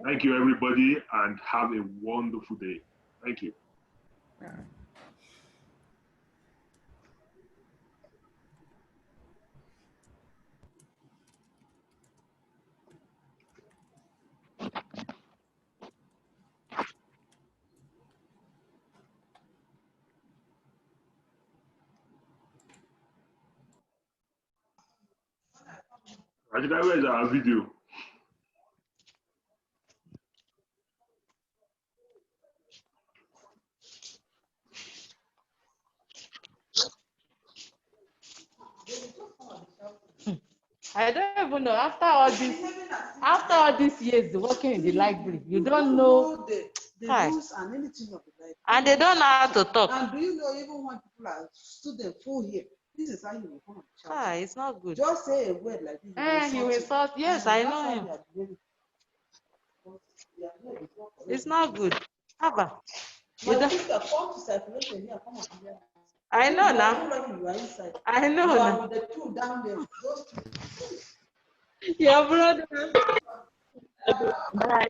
Thank you, everybody, and have a wonderful day. Thank you. Rashida, where is our video? I don't even know. After all these years working in the library, you don't know the rules and anything of the library. And they don't know how to talk. And do you know, even when people are students full here, this is how you will come and shout. It's not good. Just say a word like this. He will sort. Yes, I know him. It's not good. Abba. My sister, come to circulation here. Come on here. I know now. You are inside. I know you now. With the two down there. Those two. Your brother. Bye.